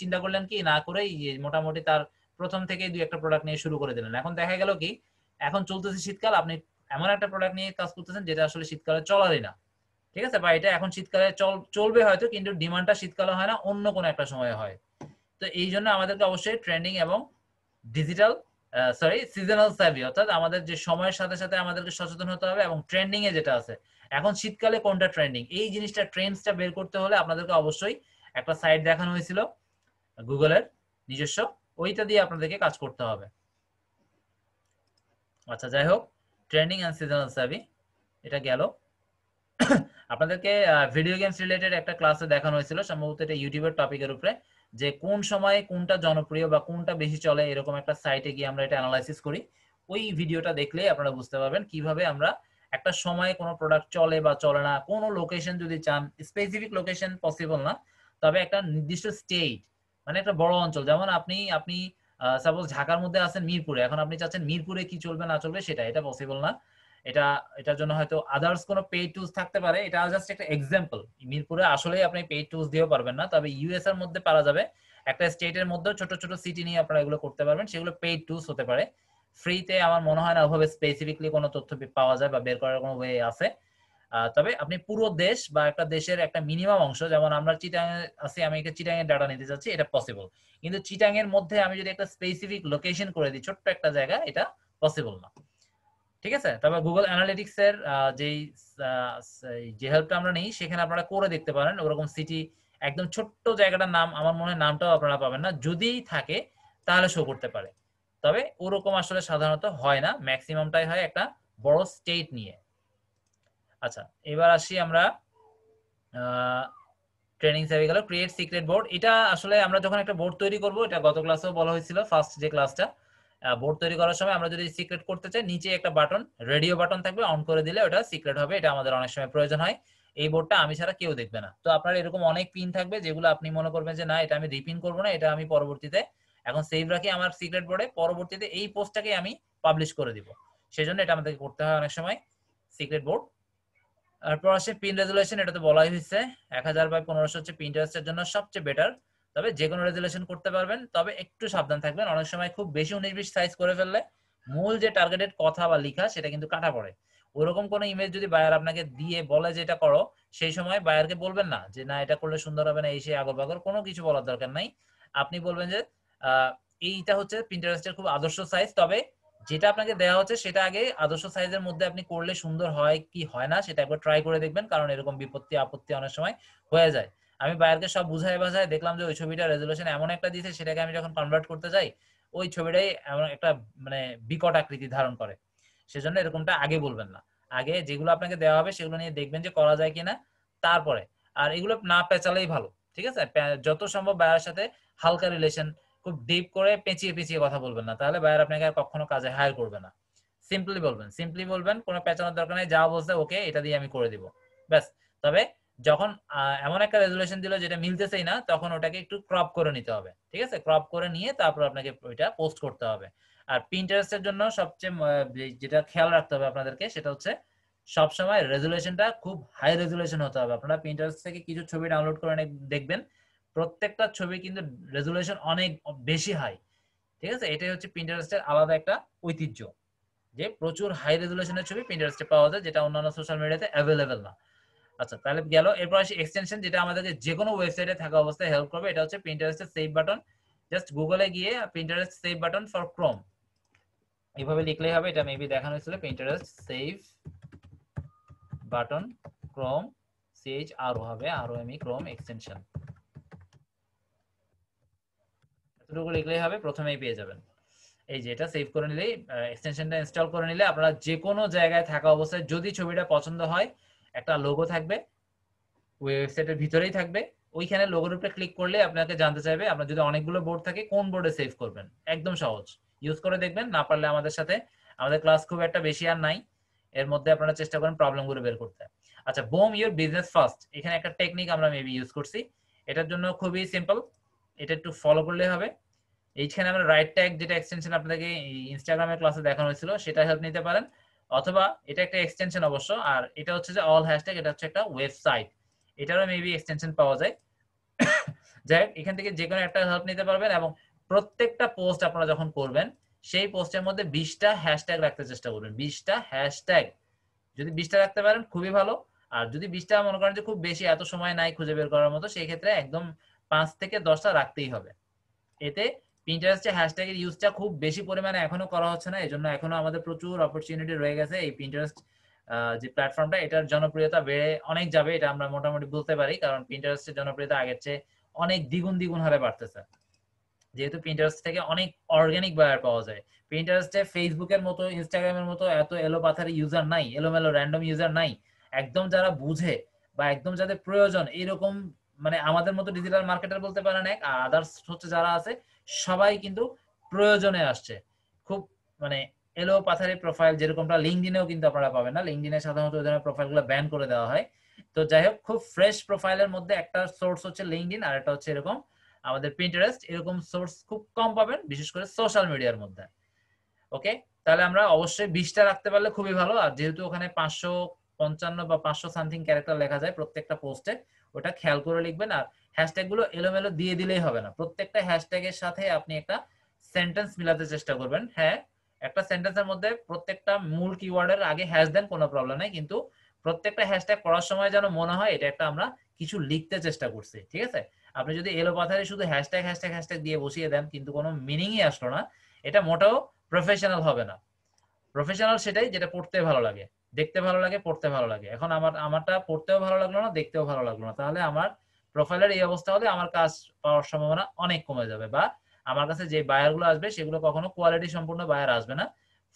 [SPEAKER 1] চিন্তা করলেন কি না করেই মোটামুটি তার প্রথম থেকে দুই একটা প্রোডাক্ট নিয়ে শুরু করে দিলেন। এখন দেখা গেল কি, এখন চলতেছে শীতকাল, আপনি এমন একটা প্রোডাক্ট নিয়ে কাজ করতেছেন যেটা আসলে শীতকালে চলারই না। ঠিক আছে, বা এটা এখন শীতকালে চলবে হয়তো, কিন্তু ডিমান্ডটা শীতকালে হয় না, অন্য কোনো একটা সময় হয়। তো এই জন্য আমাদেরকে অবশ্যই ট্রেন্ডিং এবং ডিজিটাল সিজনাল সেভি, অর্থাৎ আমাদের যে সময়ের সাথে সাথে আমাদেরকে সচেতন হতে হবে, এবং ট্রেন্ডিং এ যেটা আছে এখন শীতকালে কোনটা ট্রেন্ডিং, এই জিনিসটা ট্রেন্ডসটা বের করতে হলে আপনাদেরকে অবশ্যই একটা সাইট দেখানো হয়েছিল গুগলের নিজস্ব, ওইটা দিয়ে আপনাদেরকে কাজ করতে হবে। আচ্ছা যাই হোক, ট্রেন্ডিং এন্ড সিজনাল সেভি এটা গেল। আপনাদেরকে ভিডিও গেমস রিলেটেড একটা ক্লাসে দেখানো হয়েছিল, সম্ভবত এটা ইউটিউবের টপিকের উপরে, যে কোন সময়ে কোনটা জনপ্রিয় বা কোনটা বেশি চলে, এরকম একটা সাইটে গিয়ে আমরা এটা অ্যানালাইসিস করি। ওই ভিডিওটা দেখলেই আপনারা বুঝতে পারবেন কিভাবে আমরা একটা সময়ে কোনো প্রোডাক্ট চলে বা চলে না, কোনো লোকেশন যদি চান, স্পেসিফিক লোকেশন পসিবল না, তবে একটা নির্দিষ্ট স্টেট, মানে একটা বড় অঞ্চল, যেমন আপনি আপনি সাপোজ ঢাকার মধ্যে আছেন মিরপুরে, এখন আপনি চাচ্ছেন মিরপুরে কি চলবে না চলবে এটা পসিবল না। এটা এটার জন্য হয়তো আদার্স কোনো পেইড টুলস থাকতে পারে, এটা জাস্ট একটা এক্সাম্পল। মিরপুরে আসলেই আপনি পেইড টুলস দিয়েও পারবেন না, তবে ইউএস এর মধ্যে পারা যাবে, একটা স্টেটের মধ্যে ছোট ছোট সিটি নিয়ে আপনারা এগুলো করতে পারবেন, সেগুলো পেইড টুলস হতে পারে। ফ্রিতে আমার মনে হয় না ওভাবে স্পেসিফিকলি কোনো তথ্য পাওয়া যায় বা বের করার কোনো ওয়ে আছে। তবে আপনি পুরো দেশ বা একটা দেশের একটা মিনিমাম অংশ, যেমন আমরা চিটাং আছি, আমি একটা চিটাং এর ডাটা নিতে চাচ্ছি, এটা পসিবল। কিন্তু চিটাং এর মধ্যে আমি যদি একটা স্পেসিফিক লোকেশন করে দিই, ছোট্ট একটা জায়গা, এটা পসিবল না। ঠিক আছে, তবে গুগল অ্যানালিটিক্স এর যে হেল্পটা আমরা নিই, সেখানে আপনারা করে দেখতে পারেন ওরকম সিটি, একদম ছোট্ট জায়গাটার নাম আমার মনে হয় নামটাও আপনারা পাবেন না, যদি থাকে তাহলে শো করতে পারে। তবে ওরকম আসলে সাধারণত হয় না, ম্যাক্সিমামটাই হয় একটা বড় স্টেট নিয়ে। আচ্ছা, এবার আসি আমরা ট্রেনিং সেভে গেল। ক্রিয়েট সিক্রেট বোর্ড, এটা আসলে আমরা যখন একটা বোর্ড তৈরি করব, এটা গত ক্লাসেও বলা হয়েছিল, ফার্স্ট যে ক্লাসটা, বোর্ড তৈরি করার সময় আমরা যদি সিক্রেট করতে চাই, নিচে একটা বাটন, রেডিও বাটন থাকবে, অন করে দিলে ওটা সিক্রেট হবে। এটা আমাদের অনেক সময় প্রয়োজন হয়। এই বোর্ডটা আমি ছাড়া কেউ দেখবে না। তো আপনার এরকম অনেক পিন থাকবে যেগুলো আপনি মনে করবেন যে না, এটা আমি রিপিন করবো না, এটা আমি পরবর্তীতে এখন সেভ রাখি আমার সিক্রেট বোর্ডে, পরবর্তীতে এই পোস্টটাকে আমি পাবলিশ করে দিব, সেজন্য এটা আমাদেরকে করতে হয় অনেক সময় সিক্রেট বোর্ড। তারপর আসে পিন রেজুলেশন, এটা তো বলাই হয়েছে, 1000 বাই 1500 হচ্ছে পিন্টারেস্টের জন্য সবচেয়ে বেটার। তবে যে কোনো রেজুলেশন করতে পারবেন, তবে একটু সাবধান থাকবেন। অনেক সময় খুব বেশি 19-20 সাইজ করে ফেললে মূল যে টার্গেটেড কথা বা লেখা সেটা কিন্তু কাটা পড়ে। ওরকম কোনো ইমেজ যদি বায়ার আপনাকে দিয়ে বলে যে এটা করো, সেই সময় বায়ারকে বলবেন না যে না এটা করলে সুন্দর হবে না, এই সেই আগর বাগর, কোনো কিছু বলার দরকার নাই। আপনি বলবেন যে এইটা হচ্ছে পিন্টারেস্টের খুব আদর্শ সাইজ, তবে যেটা আপনাকে দেওয়া হচ্ছে সেটা আগে আদর্শ সাইজের মধ্যে আপনি করলে সুন্দর হয় কি হয় না সেটা একবার ট্রাই করে দেখবেন, কারণ এরকম বিপত্তি আপত্তি অনেক সময় হয়ে যায়। আমি বায়ারকে সব বুঝায় বাঝায় দেখলাম যে ওই ছবিটা রেজুলেশন এমন একটা দিয়েছে, সেটাকে আমি যখন কনভার্ট করতে যাই ওই ছবিটাই এমন একটা মানে বিকট আকৃতি ধারণ করে। সেজন্য এরকমটা আগে বলবেন না। আগে যেগুলো আপনাকে দেওয়া হবে সেগুলো নিয়ে দেখবেন যে করা যায় কিনা, তারপরে। আর এগুলো না পেঁচালেই ভালো, ঠিক আছে? যত সম্ভব বায়ার সাথে হালকা রিলেশন, খুব ডিপ করে পেঁচিয়ে পেঁচিয়ে কথা বলবেন না, তাহলে বায়ার আপনাকে আর কখনো কাজে হায়ার করবে না। সিম্পলি বলবেন, কোনো পেঁচানোর দরকার নেই, যা বলছে ওকে এটা দিয়ে আমি করে দিব, ব্যাস। তবে যখন এমন একটা রেজুলেশন দিল যেটা মিলতেছেই না, তখন ওটাকে একটু ক্রপ করে নিতে হবে, ঠিক আছে? ক্রপ করে নিয়ে তারপর আপনাকে ওইটা পোস্ট করতে হবে। আর পিন্টারেস্টের জন্য সবচেয়ে যেটা খেয়াল রাখতে হবে আপনাদেরকে, সেটা হচ্ছে সবসময় রেজুলেশনটা খুব হাই রেজুলেশন হতে হবে। আপনারা পিন্টারেস্ট থেকে কিছু ছবি ডাউনলোড করে দেখবেন, প্রত্যেকটা ছবি কিন্তু রেজুলেশন অনেক বেশি হাই, ঠিক আছে? এটাই হচ্ছে পিন্টারেস্টের আলাদা একটা ঐতিহ্য, যে প্রচুর হাই রেজুলেশনের ছবি পিন্টারেস্টে পাওয়া যায়, যেটা অন্যান্য সোশ্যাল মিডিয়াতে অ্যাভেলেবেল না। আচ্ছা, তাহলে গেল। এরপর আসি এক্সটেনশন, যেটা আমাদেরকে যে কোনো ওয়েবসাইটে থাকা অবস্থায় হেল্প করবে। এটা হচ্ছে পিন্টারেস্টের সেভ বাটন। জাস্ট গুগলে গিয়ে Pinterest save button for Chrome এইভাবে লিখলেই হবে। এটা মেবি দেখানো হয়েছিল, Pinterest save button Chrome, CHRO হবে, ROME, ক্রোম এক্সটেনশন, এতটুকু লিখলেই হবে, প্রথমেই পেয়ে যাবেন। এই যে এটা সেভ করে নিলেই, এক্সটেনশনটা ইনস্টল করে নিলে আপনারা যে কোনো জায়গায় থাকা অবস্থায় যদি ছবিটা পছন্দ হয়, একটা লোগো থাকবে ওয়েবসাইটের ভিতরেই থাকবে, ওইখানে লোগোর উপরে ক্লিক করলে আপনাকে জানতে চাইবে আপনার যদি অনেকগুলো বোর্ড থাকে কোন বোর্ডে সেভ করবেন। একদম সহজ, ইউজ করে দেখবেন, না পারলে আমাদের সাথে, আমাদের ক্লাস খুব একটা বেশি আর নাই, এর মধ্যে আপনারা চেষ্টা করেন প্রবলেমগুলো বের করতে। আচ্ছা, বোম ইউর বিজনেস ফার্স্ট, এখানে একটা টেকনিক আমরা মেবি ইউজ করছি। এটার জন্য খুবই সিম্পল, এটা একটু ফলো করলে হবে। এইখানে আমরা রাইট ট্যাগ, যেটা এক্সটেনশন আপনাদেরকে ইনস্টাগ্রামের ক্লাসে দেখানো হয়েছিল, সেটা হেল্প নিতে পারেন, অথবা এটা একটা এক্সটেনশন অবশ্য, আর এটা হচ্ছে যে অল হ্যাশট্যাগ, এটা হচ্ছে একটা ওয়েবসাইট, এটারও মেবি এক্সটেনশন পাওয়া যায়। যাই হোক, এখান থেকে যে কোনো একটা হেল্প নিতে পারবেন, এবং প্রত্যেকটা পোস্ট আপনারা যখন করবেন সেই পোস্টের মধ্যে 20টা হ্যাশট্যাগ রাখতে চেষ্টা করবেন। 20টা হ্যাশট্যাগ যদি 20টা রাখতে পারেন খুবই ভালো। আর যদি 20টা মনে করেন যে খুব বেশি, এত সময় নাই খুঁজে বের করার মতো, সেই ক্ষেত্রে একদম 5 থেকে 10টা রাখতেই হবে। এতে পিন্টারেস্টে হ্যাশট্যাগের ইউজটা খুব বেশি পরিমাণে এখনো করা হচ্ছে না, এজন্য এখনো আমাদের প্রচুর অপরচুনিটি রয়ে গেছে। এই পিন্টারেস্ট যে প্ল্যাটফর্মটা, এটার জনপ্রিয়তা বেড়ে অনেক যাবে, এটা আমরা মোটামুটি বলতে পারি, কারণ পিন্টারেস্টের জনপ্রিয়তা আগের চেয়ে অনেক দ্বিগুণ হারে বাড়তেছে, যেহেতু পিন্টারেস্ট থেকে অনেক অর্গানিক বায়ার পাওয়া যায়। পিন্টারেস্টে ফেসবুকের মতো ইনস্টাগ্রামের মতো এত এলোপাথারি ইউজার নাই, এলোমেলো র্যান্ডম ইউজার নাই। একদম যারা বুঝে বা একদম যাদের প্রয়োজন এরকম, মানে আমাদের মতো ডিজিটাল মার্কেটার বলতে পারেন এক, আর আদার্স হচ্ছে যারা আছে, সবাই কিন্তু প্রয়োজনে আসছে। খুব মানে এলো পাথারি প্রোফাইল যেরকমটা লিঙ্কডিনেও কিন্তু আপনারা পাবেন না, লিঙ্কডিনে সাধারণত ওই ধরনের প্রোফাইলগুলো ব্যান করে দেওয়া হয়। তো যাই হোক, খুব ফ্রেশ প্রোফাইলের মধ্যে একটা সোর্স হচ্ছে লিঙ্কডিন, আর একটা হচ্ছে এরকম আমাদের পিন্টারেস্ট। এরকম সোর্স খুব কম পাবেন, বিশেষ করে সোশ্যাল মিডিয়ার মধ্যে। ওকে, তাহলে আমরা অবশ্যই 20টা রাখতে পারলে খুবই ভালো। আর যেহেতু ওখানে 555 বা 500 সামথিং ক্যারেক্টার লেখা যায় প্রত্যেকটা পোস্টে, ওটা খেয়াল করে লিখবেন। আর হ্যাশট্যাগ গুলো এলোমেলো দিয়ে দিলেই হবে না, প্রত্যেকটা হ্যাশট্যাগের সাথে আপনি একটা সেন্টেন্স মিলাতে চেষ্টা করবেন। হ্যাঁ, একটা সেন্টেন্সের মধ্যে প্রত্যেকটা মূল কিওয়ার্ডের আগে হ্যাশ দেন, কোনো প্রবলেম নাই, কিন্তু প্রত্যেকটা হ্যাশট্যাগ পড়ার সময় যেন মনে হয় এটা একটা আমরা কিছু লিখতে চেষ্টা করছি, ঠিক আছে? আপনি যদি এলোপাথারি শুধু হ্যাশট্যাগ হ্যাশট্যাগ হ্যাশট্যাগ দিয়ে বসিয়ে দেন কিন্তু কোনো মিনিংই আসলো না, এটা মোটেও প্রফেশনাল হবে না। প্রফেশনাল সেটাই যেটা পড়তে ভালো লাগে, দেখতে ভালো লাগে, পড়তে ভালো লাগে। এখন আমারটা পড়তেও ভালো লাগলো না, দেখতেও ভালো লাগলো না, তাহলে আমার প্রোফাইলের এই অবস্থা হলে আমার কাজ পাওয়ার সম্ভাবনা অনেক কমে যাবে, বা আমার কাছে যে বায়ার গুলো আসবে সেগুলো কখনো কোয়ালিটি সম্পূর্ণ বায়ার আসবে না,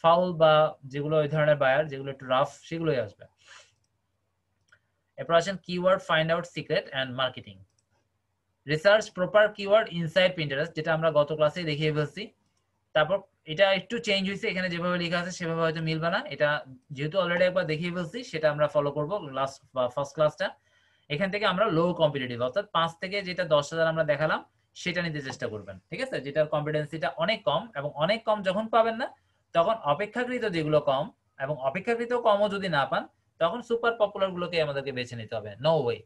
[SPEAKER 1] ফাউল বা যেগুলো ওই ধরনের বায়ার যেগুলো একটু রাফ সেগুলোই আসবে। এরপর আসেন keyword find out secret and marketing. Research proper keyword inside Pinterest, যেটা আমরা গত ক্লাসে দেখিয়ে ফেলছি। তারপর এটা একটু চেঞ্জ হয়েছে, এখানে যেভাবে লেখা আছে সেভাবে হয়তো মিলবে না, এটা যেহেতু অলরেডি একবার দেখিয়ে ফেলছি সেটা আমরা ফলো করবো লাস্ট বা ফার্স্ট ক্লাসটা। এখান থেকে আমরা লো কম্পিটিটিভ, অর্থাৎ 5 থেকে যেটা 10,000 আমরা দেখালাম সেটা নিতে চেষ্টা করবেন, ঠিক আছে? যেটার কম্পিটেন্সিটা অনেক কম, এবং অনেক কম যখন পাবেন না তখন অপেক্ষাকৃত যেগুলো কম, এবং অপেক্ষাকৃত কমও যদি না পান তখন সুপার পপুলার গুলোকে আমাদেরকে বেছে নিতে হবে। নো ওয়ে,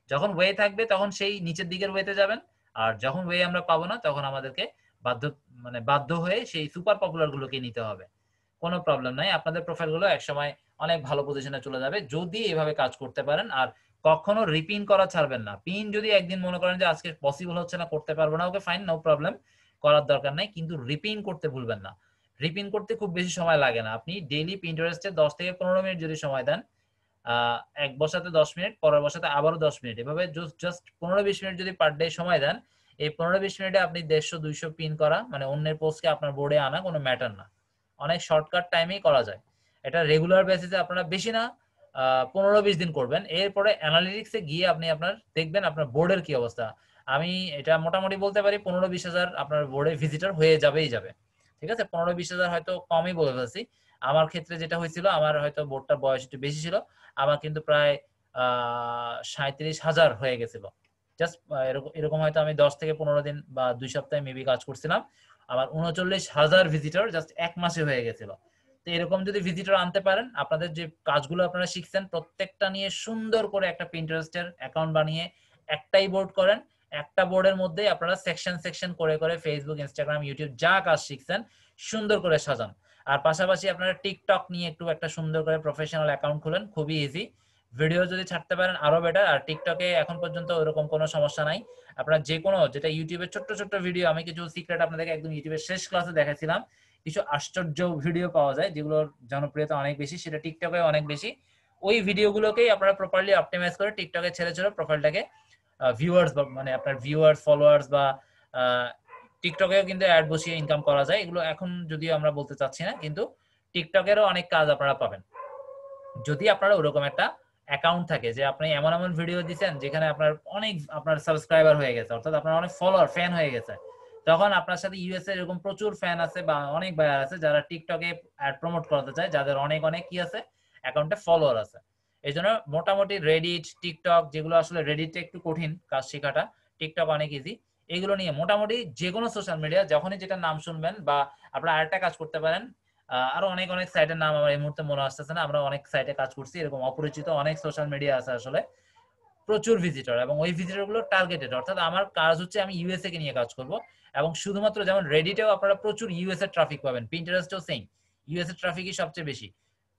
[SPEAKER 1] যখন ওয়ে থাকবে তখন সেই নিচের দিকের ওয়েতে যাবেন, আর যখন ওয়ে আমরা পাবো না তখন আমাদেরকে বাধ্য হয়ে সেই সুপার পপুলার গুলোকে নিতে হবে। কোনো প্রবলেম নাই, আপনাদের প্রোফাইল গুলো একসময় অনেক ভালো পজিশনে চলে যাবে যদি এভাবে কাজ করতে পারেন। আর কখনো রিপিন করা ছাড়বেন না। পিন যদি একদিন মনে করেন যে আজকে পসিবল হচ্ছে না, করতে পারবো না, ওকে ফাইন, নো প্রবলেম, করার দরকার নাই, কিন্তু রিপিন করতে ভুলবেন না। রিপিন করতে খুব বেশি সময় লাগে না, আপনি ডেইলি পিন্টারেস্টে 10 থেকে 15 মিনিট যদি সময় দেন, এক বসাতে 10 মিনিট, পরের বসাতে আবারও 10 মিনিট, এভাবে জাস্ট 15-20 মিনিট যদি পার ডে সময় দেন, এই 15-20 মিনিটে আপনি 150-200 পিন করা, মানে অন্যের পোস্টকে আপনার বোর্ডে আনা কোনো ম্যাটার না, অনেক শর্টকাট টাইমেই করা যায়। এটা রেগুলার বেসিসে আপনারা বেশি না 15-20 দিন করবেন, এরপরে অ্যানালিটিক্সে গিয়ে আপনি আপনার দেখবেন আপনার বোর্ডের কি অবস্থা। আমি এটা মোটামুটি বলতে পারি 15-20 হাজার আপনার বোর্ডে ভিজিটর হয়ে যাবেই যাবে। ঠিক আছে, 15-20 হাজার হয়তো কমই বলে ফেলছি। আমার ক্ষেত্রে যেটা হয়েছিল, আমার হয়তো বোর্ডটার বয়স একটু বেশি ছিল, আমার কিন্তু প্রায় 37,000 হয়ে গেছিল। জাস্ট এরকম হয়তো আমি 10 থেকে 15 দিন বা 2 সপ্তাহে মেবি কাজ করছিলাম, আমার 39,000 ভিজিটর জাস্ট 1 মাসে হয়ে গেছিল। তো এরকম যদি ভিজিটর আনতে পারেন, আপনাদের যে কাজগুলো আপনারা শিখছেন প্রত্যেকটা নিয়ে সুন্দর করে একটা পিন্টারেস্টের অ্যাকাউন্ট বানিয়ে একটাই বোর্ড করেন, একটা বোর্ডের মধ্যে আপনারা সেকশন সেকশন করে করে ফেসবুক, ইনস্টাগ্রাম, ইউটিউব যা কাজ শিখছেন সুন্দর করে সাজান। আর পাশাপাশি আপনারা টিকটক নিয়ে একটু একটা সুন্দর করে প্রফেশনাল অ্যাকাউন্ট খুলেন, খুবই ইজি। ভিডিও যদি ছাড়তে পারেন আরো বেটার। আর টিকটকে এখন পর্যন্ত ওরকম কোনো সমস্যা নাই, আপনারা যে কোনো, যেটা ইউটিউবে ছোট্ট ছোট্ট ভিডিও, আমি কিছু সিক্রেট আপনাদেরকে একদম ইউটিউবের শেষ ক্লাসে দেখাচ্ছিলাম, কিছু আশ্চর্য ভিডিও পাওয়া যায় যেগুলোর জনপ্রিয়তা অনেক বেশি, সেটা টিকটকে অনেক বেশি। ওই ভিডিওগুলোকেই আপনারা প্রপারলি অপটিমাইজ করে টিকটকে ছেড়ে ছেড়ে প্রোফাইলটাকে ভিউয়ার্স, মানে আপনার ভিউয়ার্স, ফলোয়ার্স বা টিকটকেও কিন্তু অ্যাড বসিয়ে ইনকাম করা যায়। এগুলো এখন যদিও আমরা বলতে চাচ্ছি না, কিন্তু টিকটকেরও অনেক কাজ আপনারা পাবেন যদি আপনারা ওরকম একটা অ্যাকাউন্ট থাকে যে আপনি এমন এমন ভিডিও দিচ্ছেন যেখানে আপনার সাবস্ক্রাইবার হয়ে গেছে, অর্থাৎ আপনার অনেক ফলোয়ার, ফ্যান হয়ে গেছে। তখন আপনার সাথে ইউএসএ এরকম প্রচুর ফ্যান আছে বা অনেক বায়ার আছে যারা টিকটকে অ্যাড প্রমোট করতে চায়, যাদের অনেক অনেক কি আছে, অ্যাকাউন্টে ফলোয়ার আছে। এই জন্য মোটামুটি রেডিট, টিকটক, যেগুলো আসলে রেডিটে একটু কঠিন কাজ শেখাটা, টিকটক অনেক ইজি, এগুলো নিয়ে মোটামুটি যে কোনো সোশ্যাল মিডিয়া যখনই যেটা নাম শুনবেন, বা আপনারা আরেকটা কাজ করতে পারেন, আরো অনেক অনেক সাইটের নাম আমার এই মুহূর্তে মনে আসতেছে না, আমরা অনেক সাইটে কাজ করছি, এরকম অপরিচিত অনেক সোশ্যাল মিডিয়া আছে আসলে, প্রচুর ভিজিটর, এবং ওই ভিজিটর গুলো টার্গেটেড, অর্থাৎ আমার কাজ হচ্ছে আমি ইউএসএ কে নিয়ে কাজ করব। এবং শুধুমাত্র যেমন রেডিটেও আপনারা প্রচুর ইউএসএ ট্রাফিক পাবেন, পিন্টারেস্টেও সেম, ইউএসএ ট্রাফিকই সবচেয়ে বেশি।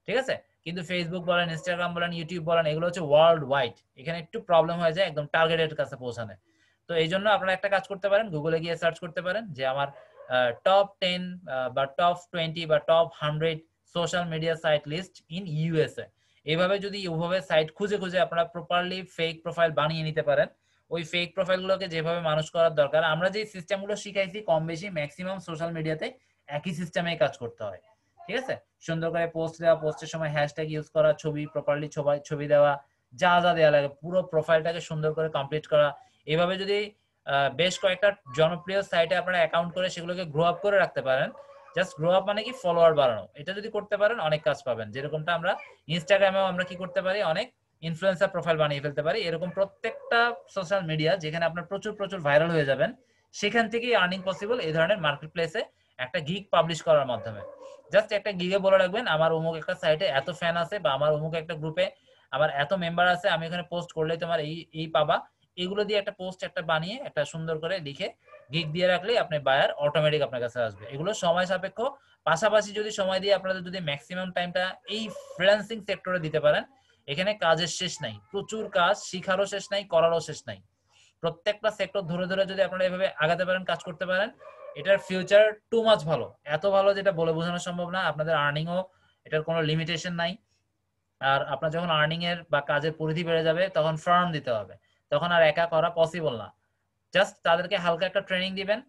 [SPEAKER 1] ঠিক আছে, কিন্তু ফেসবুক বলেন, ইনস্টাগ্রাম বলেন, ইউটিউব বলেন, এগুলো হচ্ছে ওয়ার্ল্ড ওয়াইড, এখানে একটু প্রবলেম হয়ে যায় একদম টার্গেটেড কাছে পৌঁছানো। তো এই জন্য আপনারা একটা কাজ করতে পারেন, গুগলে গিয়ে সার্চ করতে পারেন যে আমার টপ 10 বা টপ 20 বা top 100 social media site list in USA. এইভাবে যদি ওভাবে সাইট খুঁজে খুঁজে আপনারা প্রপারলি ফেক প্রোফাইল বানিয়ে নিতে পারেন, ওই ফেক প্রোফাইলগুলোকে যেভাবে মানুষ করার দরকার, আমরা যে সিস্টেমগুলো শিখাইছি কম বেশি ম্যাক্সিমাম সোশ্যাল মিডিয়াতে একই সিস্টেমে কাজ করতে হয়। ঠিক আছে, সুন্দর করে পোস্ট দেওয়া, পোস্টের সময় হ্যাশট্যাগ ইউজ করা, ছবি প্রপারলি ছবি দেওয়া, যা যা দেওয়া লাগে পুরো প্রোফাইলটাকে সুন্দর করে কমপ্লিট করা। এভাবে যদি বেশ কয়েকটা জনপ্রিয় সাইটে আপনারা অ্যাকাউন্ট করে সেগুলোকে গ্রো আপ করে রাখতে পারেন, জাস্ট গ্রো আপ মানে কি ফলোয়ার বাড়ানো, এটা যদি করতে পারেন অনেক কাজ পাবেন। যেরকমটা আমরা ইনস্টাগ্রামেও আমরা কি করতে পারি, অনেক ইনফ্লুয়েন্সার প্রোফাইল বানিয়ে ফেলতে পারি, এরকম প্রত্যেকটা সোশ্যাল মিডিয়া যেখানে আপনার প্রচুর প্রচুর ভাইরাল হয়ে যাবেন সেখান থেকেই আর্নিং পসিবল এই ধরনের মার্কেট প্লেসে একটা গিগ পাবলিশ করার মাধ্যমে। জাস্ট একটা গিগে বলে রাখবেন আমার অমুক একটা সাইটে এত ফ্যান আছে, বা আমার অমুক একটা গ্রুপে আমার এত মেম্বার আছে, আমি এখানে পোস্ট করলেই তোমার এই এই পাবা। এগুলো দিয়ে একটা পোস্ট একটা বানিয়ে একটা সুন্দর করে লিখে গিগ দিয়ে রাখলেই আপনি বায়ার অটোমেটিক আপনার কাছে আসবে। এগুলো সময় সাপেক্ষ, পাশাপাশি যদি সময় দিয়ে আপনাদের যদি ম্যাক্সিমাম টাইমটা এই ফ্রিল্যান্সিং সেক্টরে দিতে পারেন, এখানে কাজের শেষ নাই, প্রচুর কাজ, শিখারও শেষ নাই, করারও শেষ নাই। প্রত্যেকটা সেক্টর ধরে ধরে যদি আপনারা এভাবে আগাতে পারেন, কাজ করতে পারেন, এটার ফিউচার টু মাচ ভালো, এত ভালো যেটা বলে বোঝানো সম্ভব না। আপনাদের আর্নিংও এটার কোনো লিমিটেশন নাই। আর আপনার যখন আর্নিং এর বা কাজের পরিধি বেড়ে যাবে তখন ফার্ম দিতে হবে, তখন আর একা করা পসিবল না। জাস্ট তাদেরকে হালকা একটা ট্রেনিং দিবেন।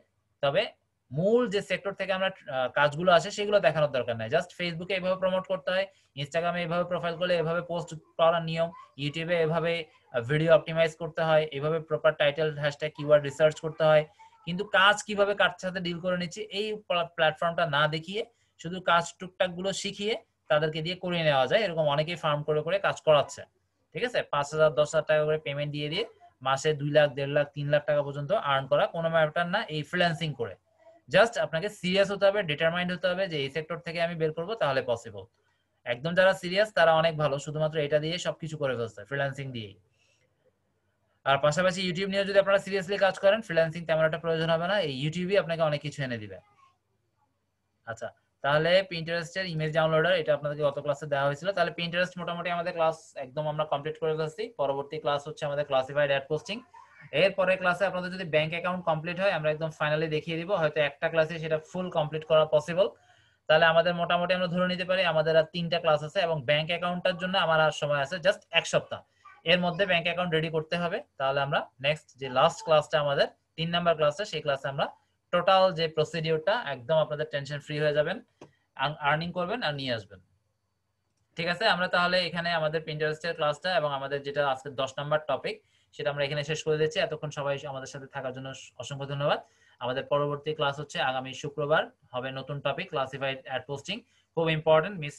[SPEAKER 1] তবে মূল যে সেক্টর থেকে আমরা কাজগুলো আসে সেগুলো দেখানোর দরকার নাই, জাস্ট ফেসবুকে এভাবে প্রমোট করতে হয়, ইনস্টাগ্রামে এভাবে প্রোফাইল করলে এভাবে পোস্ট করার নিয়ম, ইউটিউবে এভাবে ভিডিও অপটিমাইজ করতে হয়, এভাবে proper title, hashtag, keyword research করতে হয়। কিন্তু কাজ কিভাবে কার সাথে ডিল করে নিচ্ছি এই প্ল্যাটফর্মটা না দেখিয়ে শুধু কাজ টুকটাক গুলো শিখিয়ে তাদেরকে দিয়ে করিয়ে নেওয়া যায়, এরকম অনেকেই ফার্ম করে করে কাজ করাচ্ছে। ঠিক আছে, 5,000 10,000 টাকা করে পেমেন্ট দিয়ে দিয়ে মাসে 2 লাখ 1.5 লাখ 3 লাখ টাকা পর্যন্ত আর্ন করা কোনো ম্যাটার না এই ফ্রিল্যান্সিং করে। জাস্ট আপনাকে সিরিয়াস হতে হবে, ডিটারমাইন্ড হতে হবে যে এই সেক্টর থেকে আমি বের করবো, তাহলে পসিবল। একদম যারা সিরিয়াস তারা অনেক ভালো, শুধুমাত্র এটা দিয়ে সবকিছু করে ফেলছে ফ্রিল্যান্সিং দিয়েই। আর পাশাপাশি ইউটিউব নিয়ে যদি আপনারা সিরিয়াসলি কাজ করেন, ফ্রিল্যান্সিং তেমন একটা প্রয়োজন হবে না, এই ইউটিউবই আপনাকে অনেক কিছু এনে দিবে। আচ্ছা, তাহলে পিন্টারেস্টের ইমেজ ডাউনলোডার এটা আপনাদেরকে গত ক্লাসে দেওয়া হয়েছিল। তাহলে পিন্টারেস্ট মোটামুটি আমাদের ক্লাস একদম আমরা কমপ্লিট করে ফেলছি। পরবর্তী ক্লাস হচ্ছে আমাদের ক্লাসিফাইড অ্যাড পোস্টিং। এরপরে ক্লাসে আপনাদের যদি ব্যাংক অ্যাকাউন্ট কমপ্লিট হয়, আমরা একদম ফাইনালি দেখিয়ে দিব, হয়তো একটা ক্লাসে সেটা ফুল কমপ্লিট করা পসিবল। তাহলে আমাদের মোটামুটি আমরা ধরে নিতে পারি আমাদের আর 3টা ক্লাস আছে, এবং ব্যাংক অ্যাকাউন্টটার জন্য আমার আর সময় আছে জাস্ট 1 সপ্তাহ। এর মধ্যে ব্যাংক অ্যাকাউন্ট রেডি করতে হবে। তাহলে আমরা নেক্সট যে লাস্ট ক্লাসটা আমাদের 3 নাম্বার ক্লাসটা, সেই ক্লাসে আমরা টোটাল যে প্রসিডিউরটা একদম আপনাদের টেনশন ফ্রি হয়ে যাবেন, আর্নিং করবেন আর নিয়ে আসবেন। ঠিক আছে, আমরা তাহলে এখানে আমাদের পিন্টারেস্টের ক্লাসটা এবং আমাদের যেটা আজকে 10 নাম্বার টপিক সেটা আমরা এখানে শেষ করে দিচ্ছি। এতক্ষণ সবাই আমাদের সাথে থাকার জন্য অসংখ্য ধন্যবাদ। আমাদের পরবর্তী ক্লাস হচ্ছে আগামী শুক্রবার, হবে নতুন টপিক ক্লাসিফাইড অ্যাড পোস্টিং। খুব ইম্পর্টেন্ট, মিস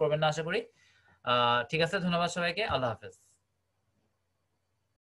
[SPEAKER 1] করবেন না আশা করি। ঠিক আছে, ধন্যবাদ সবাইকে, আল্লাহ হাফেজ।